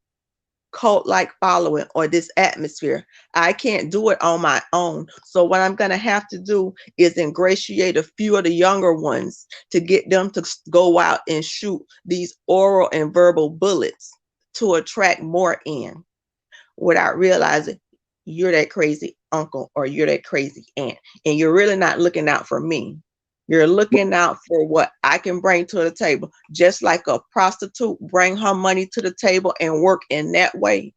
cult-like following or this atmosphere. I can't do it on my own. So what I'm going to have to do is ingratiate a few of the younger ones to get them to go out and shoot these oral and verbal bullets to attract more in, without realizing you're that crazy uncle or you're that crazy aunt, and you're really not looking out for me. You're looking out for what I can bring to the table. Just like a prostitute bring her money to the table and work in that way,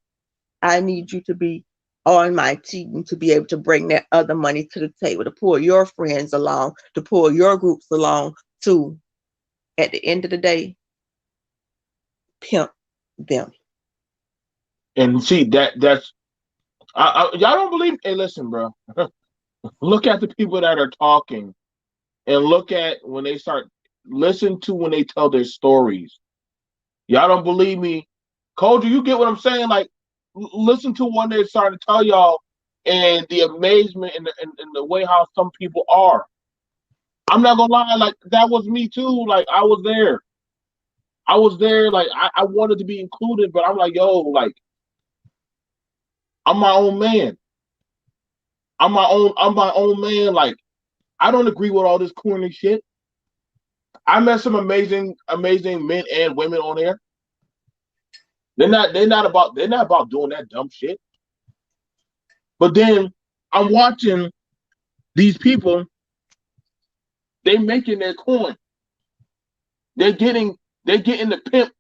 I need you to be on my team to be able to bring that other money to the table, to pull your friends along, to pull your groups along, to, at the end of the day, pimp them. And see that's y'all don't believe. Hey, listen, bro. Look at the people that are talking, and look at when they start. Listen to when they tell their stories. Y'all don't believe me, Culture. You get what I'm saying? Like, listen to when they start to tell y'all, and the amazement in the way how some people are. I'm not gonna lie, like that was me too. Like I was there. I was there. Like I wanted to be included, but I'm like, yo, like I'm my own man. I'm my own man. Like I don't agree with all this corny shit. I met some amazing men and women on there. They're not about doing that dumb shit. But then I'm watching these people, they making their coin. They're getting the pimp,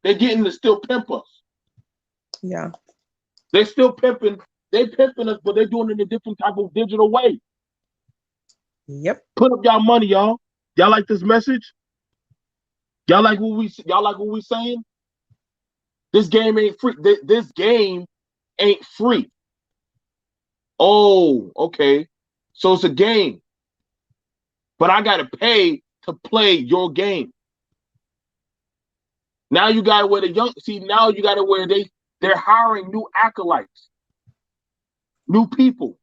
they're getting to still pimp us. Yeah. They're still pimping, they pimping us, but they're doing it in a different type of digital way. Yep. Put up y'all money, y'all. Y'all like this message? Y'all like what we saying? This game ain't free. This game ain't free. Oh, okay. So it's a game, but I gotta pay to play your game. Now you gotta wear the young. See, now you gotta wear they're hiring new acolytes, new people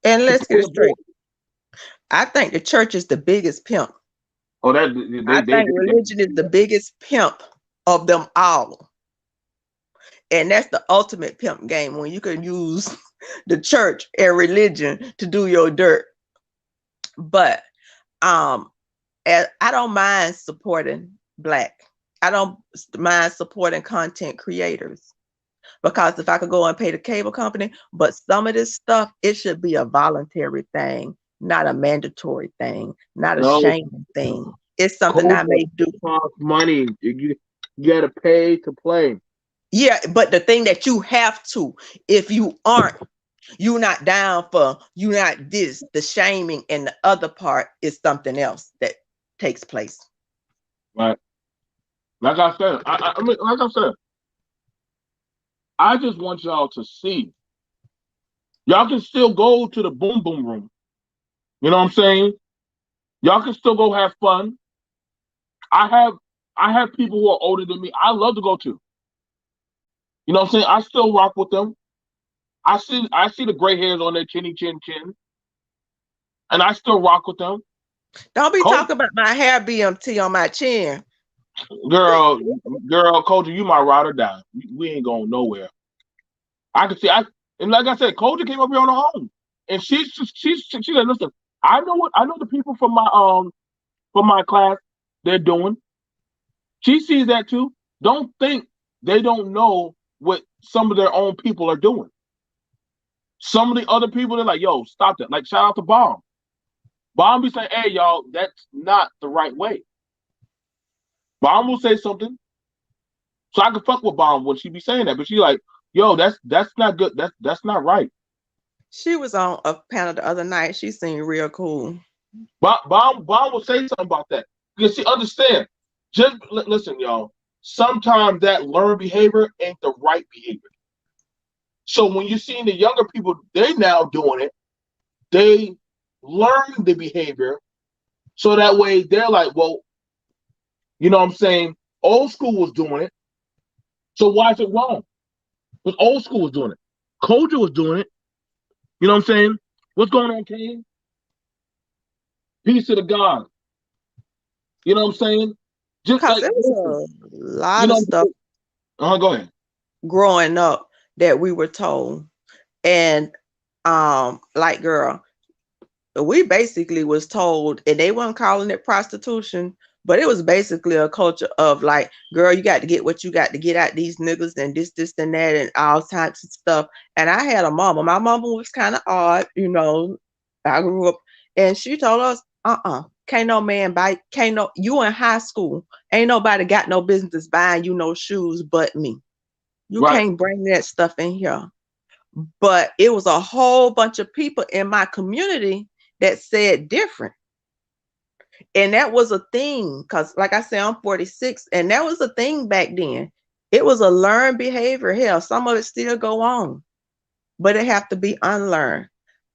And to let's play get it the board. straight. I think the church is the biggest pimp. Oh, that I think religion is the biggest pimp of them all. And that's the ultimate pimp game, when you can use the church and religion to do your dirt. But um I don't mind supporting Black. I don't mind supporting content creators, because if I could go and pay the cable company, but some of this stuff, it should be a voluntary thing, not a mandatory thing, not a no shaming thing. It's something I Cobra may do. costs money. You gotta pay to play. Yeah, but the thing that you have to, if you aren't, you're not down for, you not this, the shaming, and the other part is something else that takes place. Right. Like I said, I mean, like I said, I just want y'all to see. Y'all can still go to the boom boom room. You know what I'm saying? Y'all can still go have fun. I have I have people who are older than me. I love to go to. You know what I'm saying? I still rock with them. I see the gray hairs on their chinny chin chin, and I still rock with them. Don't be Coach, talking about my hair BMT on my chin. girl, Coach, you my ride or die. We ain't going nowhere. I can see. And like I said, Coach came up here on her own, and she said, listen, I know the people from my class. They're doing. She sees that too. Don't think they don't know what some of their own people are doing. Some of the other people, they're like, yo, stop that. Like, shout out to Bomb. Bomb be saying, hey, y'all, that's not the right way. Bomb will say something. So I can fuck with Bomb when she be saying that. But she like, yo, that's not good. That's not right. She was on a panel the other night. She seemed real cool. Bomb will say something about that. Because she understand. Just listen, y'all. Sometimes that learned behavior ain't the right behavior. So when you're seeing the younger people, they now doing it. They learn the behavior. So that way they're like, well, you know what I'm saying? Old school was doing it. So why is it wrong? Because old school was doing it. Culture was doing it. You know what I'm saying? What's going on, Kane? Peace to the God. You know what I'm saying? Just Because like, there listen, was a you lot of know, stuff go ahead. growing up that we were told. And like girl, we basically was told, and they weren't calling it prostitution, but it was basically a culture of like, girl, you got to get what you got to get out these niggas and this and that and all types of stuff. And I had a mama. My mama was kind of odd, you know. I grew up, and she told us, can't no man buy, can't no, you in high school, ain't nobody got no business buying you no shoes but me. You Right. can't bring that stuff in here. But it was a whole bunch of people in my community that said different. And that was a thing because, like I said, I'm 46, and that was a thing back then. It was a learned behavior. Hell, some of it still go on, but it have to be unlearned.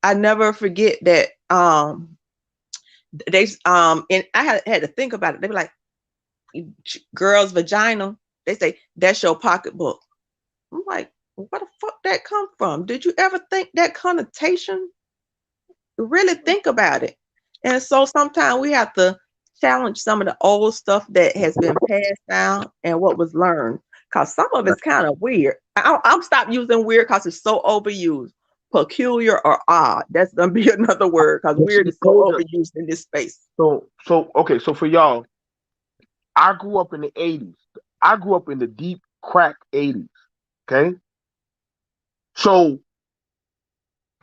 I never forget that they and I had to think about it. They were like, girls' vagina. They say that's your pocketbook. I'm like, where the fuck that come from? Did you ever think that connotation? Really think about it. And so sometimes we have to challenge some of the old stuff that has been passed down and what was learned. Because some of it's kind of weird. I'm stop using weird because it's so overused. Peculiar or odd. That's gonna be another word because weird is so overused in this space. So okay, so for y'all, I grew up in the 80s. I grew up in the deep crack 80s. Okay. So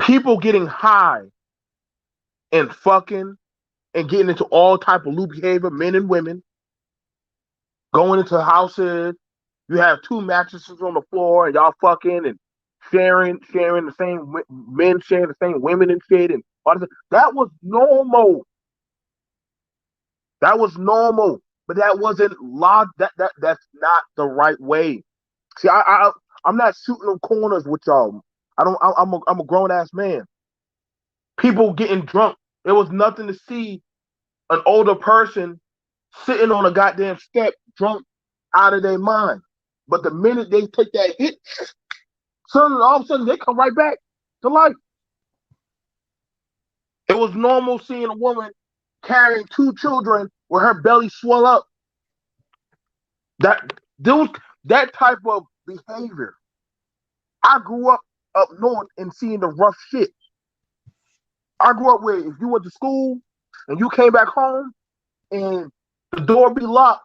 people getting high and fucking and getting into all type of lewd behavior, men and women, going into houses. You have two mattresses on the floor and y'all fucking and sharing the same men sharing the same women and shit and all this. That was normal. That was normal, but that wasn't that's not the right way. See, I'm not shooting no corners with y'all. I'm a grown ass man. People getting drunk. There was nothing to see an older person sitting on a goddamn step, drunk out of their mind. But the minute they take that hit, suddenly all of a sudden they come right back to life. It was normal seeing a woman carrying two children with her belly swell up. That those that type of behavior. I grew up north and seeing the rough shit. I grew up where if you went to school and you came back home and the door be locked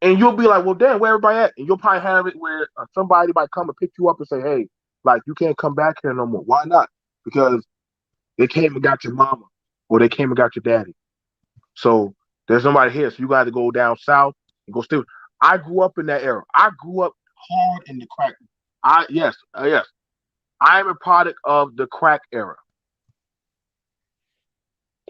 and you'll be like, well, damn, where everybody at? And you'll probably have it where somebody might come and pick you up and say, hey, like, you can't come back here no more. Why not? Because they came and got your mama or they came and got your daddy. So there's somebody here. So you got to go down south and go stay. I grew up in that era. I grew up hard in the crack. Yes. I am a product of the crack era.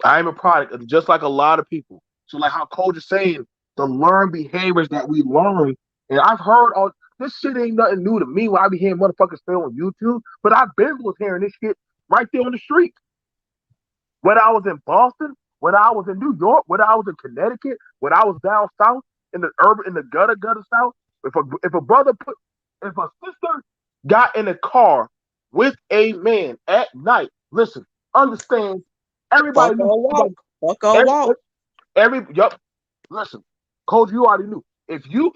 I am a product of just like a lot of people. So like how Coach is saying, the learned behaviors that we learn, and I've heard all this shit ain't nothing new to me when I be hearing motherfuckers say on YouTube, but I've been was hearing this shit right there on the street. Whether I was in Boston, whether I was in New York, whether I was in Connecticut, whether I was down south, in the urban, in the gutter south, if a brother put, if a sister got in a car with a man at night, listen, understand, everybody Fuck knew, or walk. Fuck or every, walk. yup, listen, coach, you already knew. If you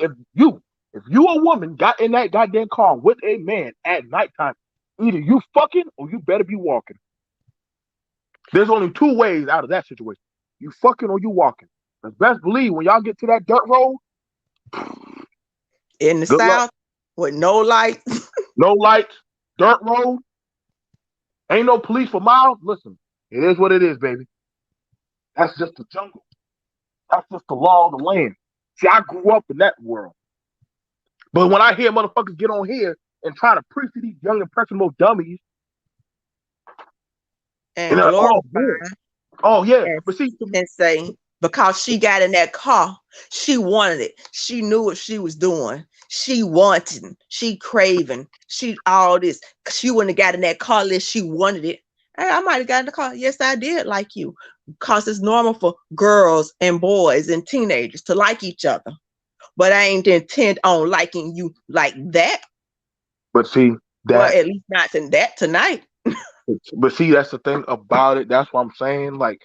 a woman got in that goddamn car with a man at nighttime, either you fucking or you better be walking. There's only two ways out of that situation. You fucking or you walking. But best believe when y'all get to that dirt road, In the good luck. south with no light. No lights, dirt road, ain't no police for miles. Listen, it is what it is, baby. That's just the jungle. That's just the law of the land. See, I grew up in that world. But when I hear motherfuckers get on here and try to preach to these young impressionable dummies, and And they're like, glorify oh yeah. and, But see, and say, because she got in that car, she wanted it. She knew what she was doing. She wanted, she craving, she all this. She wouldn't have got in that car unless she wanted it. Hey, I might have got in the car. Yes, I did like you. Because it's normal for girls and boys and teenagers to like each other. But I ain't intent on liking you like that. but see Well, that. at least not that tonight. But see, that's the thing about it. That's what I'm saying. Like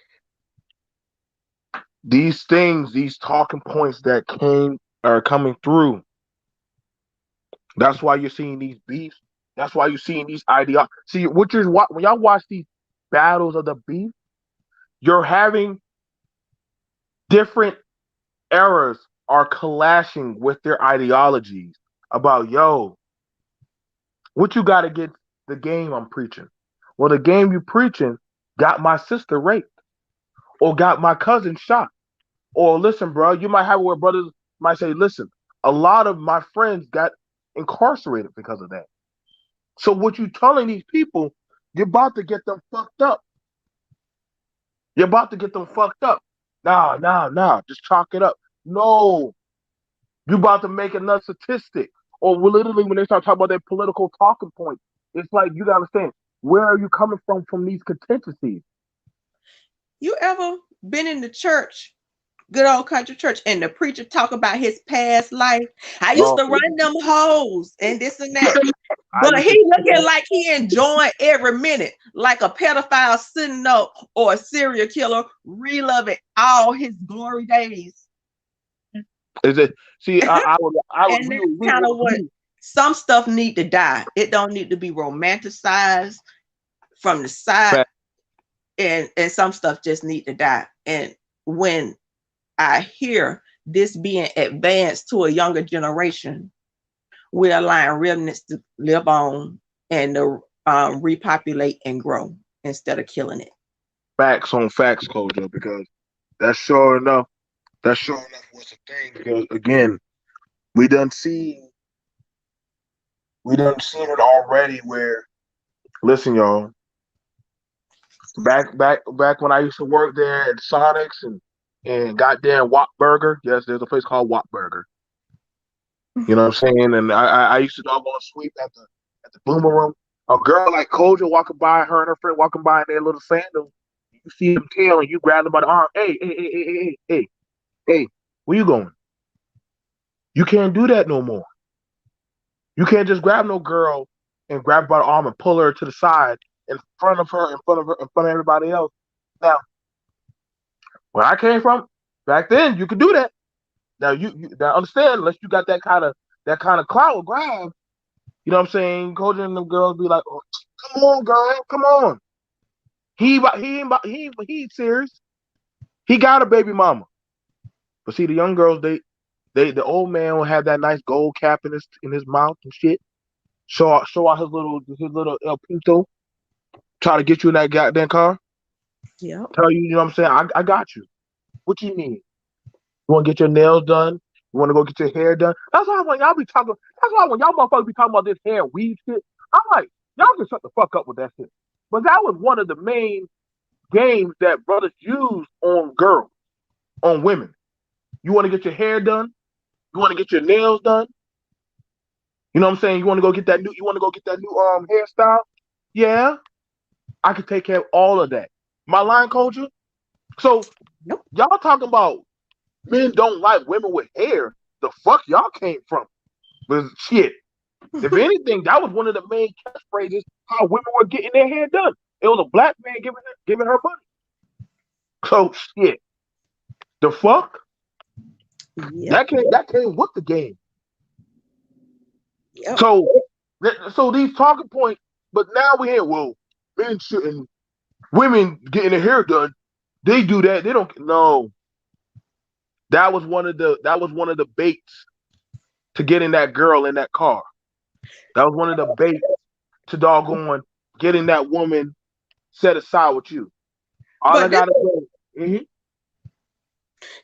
these things, these talking points that are coming through. That's why you're seeing these beefs. That's why you're seeing these ideologies. See, when y'all watch these battles of the beef, you're having different eras are clashing with their ideologies about, yo, what you got to get the game I'm preaching. Well, the game you preaching got my sister raped or got my cousin shot. Or listen, bro, you might have where brothers might say, listen, a lot of my friends got incarcerated because of that. So what you telling these people, you're about to get them fucked up. You're about to get them fucked up. Nah. Just chalk it up. No. You about to make another statistic. Or literally when they start talking about their political talking points, it's like you gotta understand, where are you coming from these contingencies? You ever been in the church, good old country church, and the preacher talk about his past life? I used Oh, to run them hoes and this and that. I But used to he looking like he enjoying every minute, like a pedophile sitting up or a serial killer reliving all his glory days. is it see I would And that's kind of what some stuff need to die. It don't need to be romanticized from the side, and some stuff just need to die. And when I hear this being advanced to a younger generation, we're allowing remnants to live on and to repopulate and grow instead of killing it. facts on facts, Kojo, because that's sure enough. That's sure enough what's the thing. Because again, we done seen it already. Where listen, y'all, back when I used to work there at Sonics and goddamn Watt Burger. Yes, there's a place called Watt Burger. You know what I'm saying? And I used to dog on sweep at the boomer room. A girl like Kojo walking by, her and her friend walking by in their little sandals. You see them tail and you grab them by the arm. Hey, where you going? You can't do that no more. You can't just grab no girl and grab her by the arm and pull her to the side in front of her, in front of her, in front of everybody else. Now, where I came from, back then, you could do that. Now you now understand, unless you got that kind of clout or grab, you know what I'm saying? Coach and them girls be like, oh, come on, girl, come on. He ain't serious. He got a baby mama. But see, the young girls, the old man will have that nice gold cap in his mouth and shit. Show out his little El Pinto. Try to get you in that goddamn car. Yep. Tell you, you know what I'm saying? I got you. What you need? You want to get your nails done? You want to go get your hair done? That's why when y'all be talking. That's why when y'all motherfuckers be talking about this hair weave shit, I'm like, y'all can shut the fuck up with that shit. But that was one of the main games that brothers used on girls, on women. You want to get your hair done? You want to get your nails done? You know what I'm saying? You want to go get that new? You want to go get that new hairstyle? Yeah, I can take care of all of that. My line culture. So Yep. y'all talking about men don't like women with hair. The fuck y'all came from? But shit. If anything, that was one of the main catchphrases how women were getting their hair done. It was a black man giving her money. So shit. The fuck? Yep. That came with the game. Yep. So these talking points, but now we hear, well, men shouldn't, women getting their hair done, they do that. They don't. No, that was one of the baits to getting that girl in that car. That was one of the baits to doggone getting that woman set aside with you. All I But gotta say,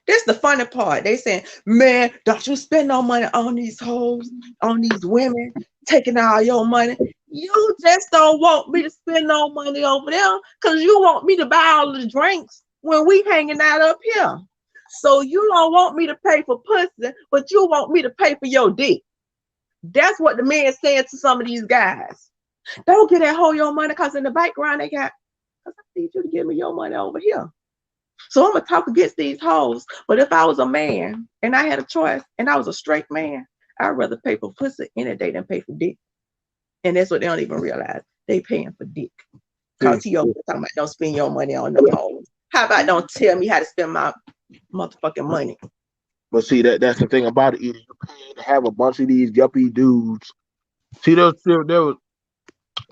this the funny part. They saying, man, don't you spend no money on these hoes, on these women, taking all your money. You just don't want me to spend no money over there because you want me to buy all the drinks when we hanging out up here. So you don't want me to pay for pussy, but you want me to pay for your dick. That's what the man saying to some of these guys. Don't get that hoe your money because in the background they got, because I need you to give me your money over here. So I'm gonna talk against these hoes. But if I was a man and I had a choice and I was a straight man, I'd rather pay for pussy any day than pay for dick. And that's what they don't even realize. They paying for dick. Cause he over talking about don't spend your money on them hoes. How about don't tell me how to spend my motherfucking money? But see that's the thing about it. You're paying to have a bunch of these yuppie dudes. See, there was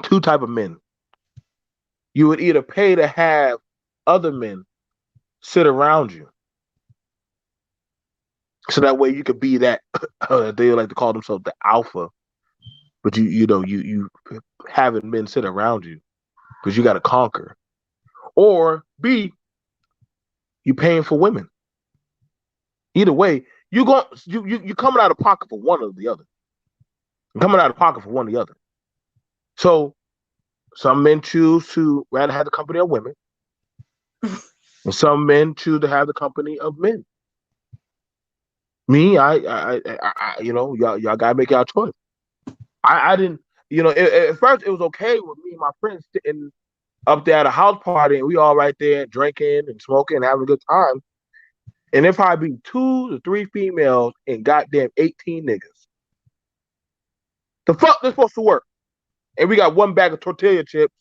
two type of men. You would either pay to have other men sit around you, so that way you could be that. They like to call themselves the alpha, but you having men sit around you because you got to conquer. Or B, you paying for women. Either way, you coming out of pocket for one or the other. You're coming out of pocket for one or the other. So some men choose to rather have the company of women, and some men choose to have the company of men. Me, y'all gotta make y'all choice. I didn't, at first it was okay with me and my friends sitting up there at a house party, and we all right there drinking and smoking and having a good time. And there probably be 2 to 3 females and goddamn 18 niggas. The fuck this supposed to work? And we got one bag of tortilla chips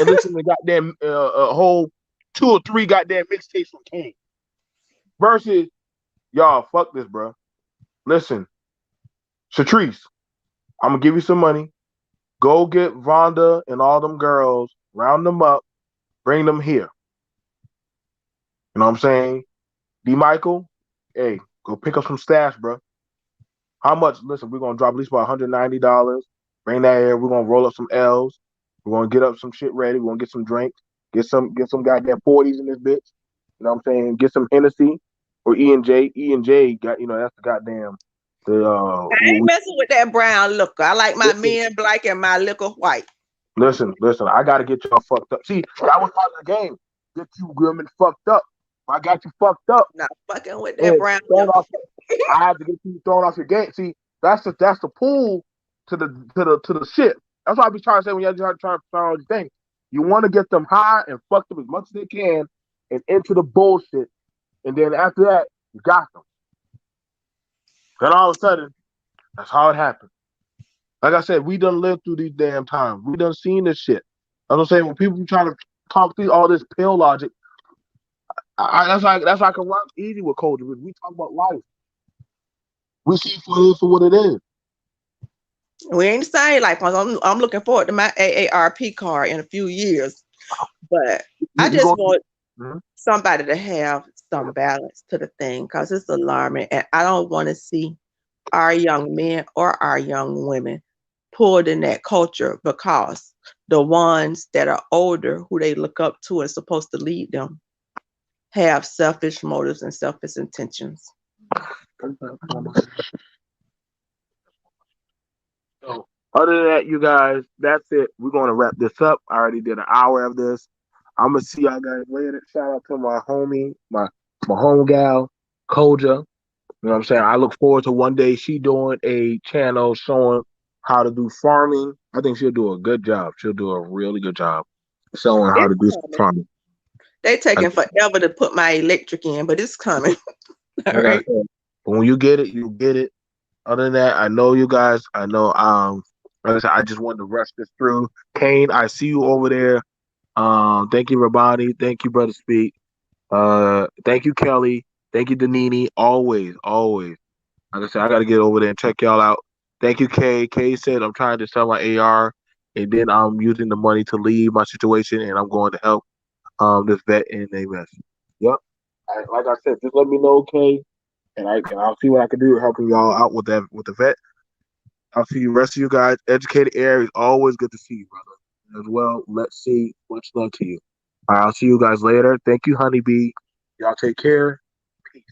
and listen to goddamn a whole 2 or 3 goddamn mixtapes from Kane. Versus y'all, fuck this, bro. Listen, Shatrice, I'm gonna give you some money. Go get Vonda and all them girls, round them up, bring them here. You know what I'm saying? D. Michael, hey, go pick up some stash, bro. How much? Listen, we're gonna drop at least about $190. Bring that here. We're gonna roll up some L's. We're gonna get up some shit ready. We're gonna get some drinks. Get some goddamn 40s in this bitch. You know what I'm saying? Get some Hennessy or E&J. E&J got, that's the goddamn I ain't messing with that brown liquor. I like my men black and my liquor white. Listen, I gotta get y'all fucked up. See, that was part of the game. Get you women fucked up. I got you fucked up. Not fucking with that brown liquor. I have to get you thrown off your game. See, that's the pull to the shit. That's what I be trying to say when y'all trying to find all these things. You want to get them high and fuck them as much as they can and into the bullshit. And then after that, you got them. Then all of a sudden, that's how it happened. Like I said, we done lived through these damn times. We done seen this shit. That's what I'm saying. When people try to talk through all this pill logic, that's why I can work easy with culture. We talk about life. We see for what it is. We ain't saying like I'm looking forward to my AARP card in a few years, but I just want somebody to have some balance to the thing because it's alarming, and I don't want to see our young men or our young women pulled in that culture because the ones that are older, who they look up to and supposed to lead them, have selfish motives and selfish intentions. So, other than that, you guys, that's it. We're going to wrap this up. I already did an hour of this. I'm going to see y'all guys later. Shout out to my homie, my home gal, Koja. You know what I'm saying? I look forward to one day she doing a channel showing how to do farming. I think she'll do a good job. She'll do a really good job showing how to do farming. They taking forever to put my electric in, but it's coming. All Like I right. said, but when you get it, you get it. Other than that, I know you guys. I know. Like I said, I just wanted to rush this through. Kane, I see you over there. Thank you, Rabani. Thank you, Brother Speak. Thank you, Kelly. Thank you, Danini. Always, always. Like I said, I got to get over there and check y'all out. Thank you, Kay. Kay said I'm trying to sell my AR, and then I'm using the money to leave my situation, and I'm going to help this vet in AMS. Yep. Like I said, just let me know, Kay, and I'll see what I can do helping y'all out with that with the vet. I'll see you rest of you guys. Educated air is always good to see you, brother. As well, let's see. Much love to you. All right, I'll see you guys later. Thank you, Honeybee. Y'all take care.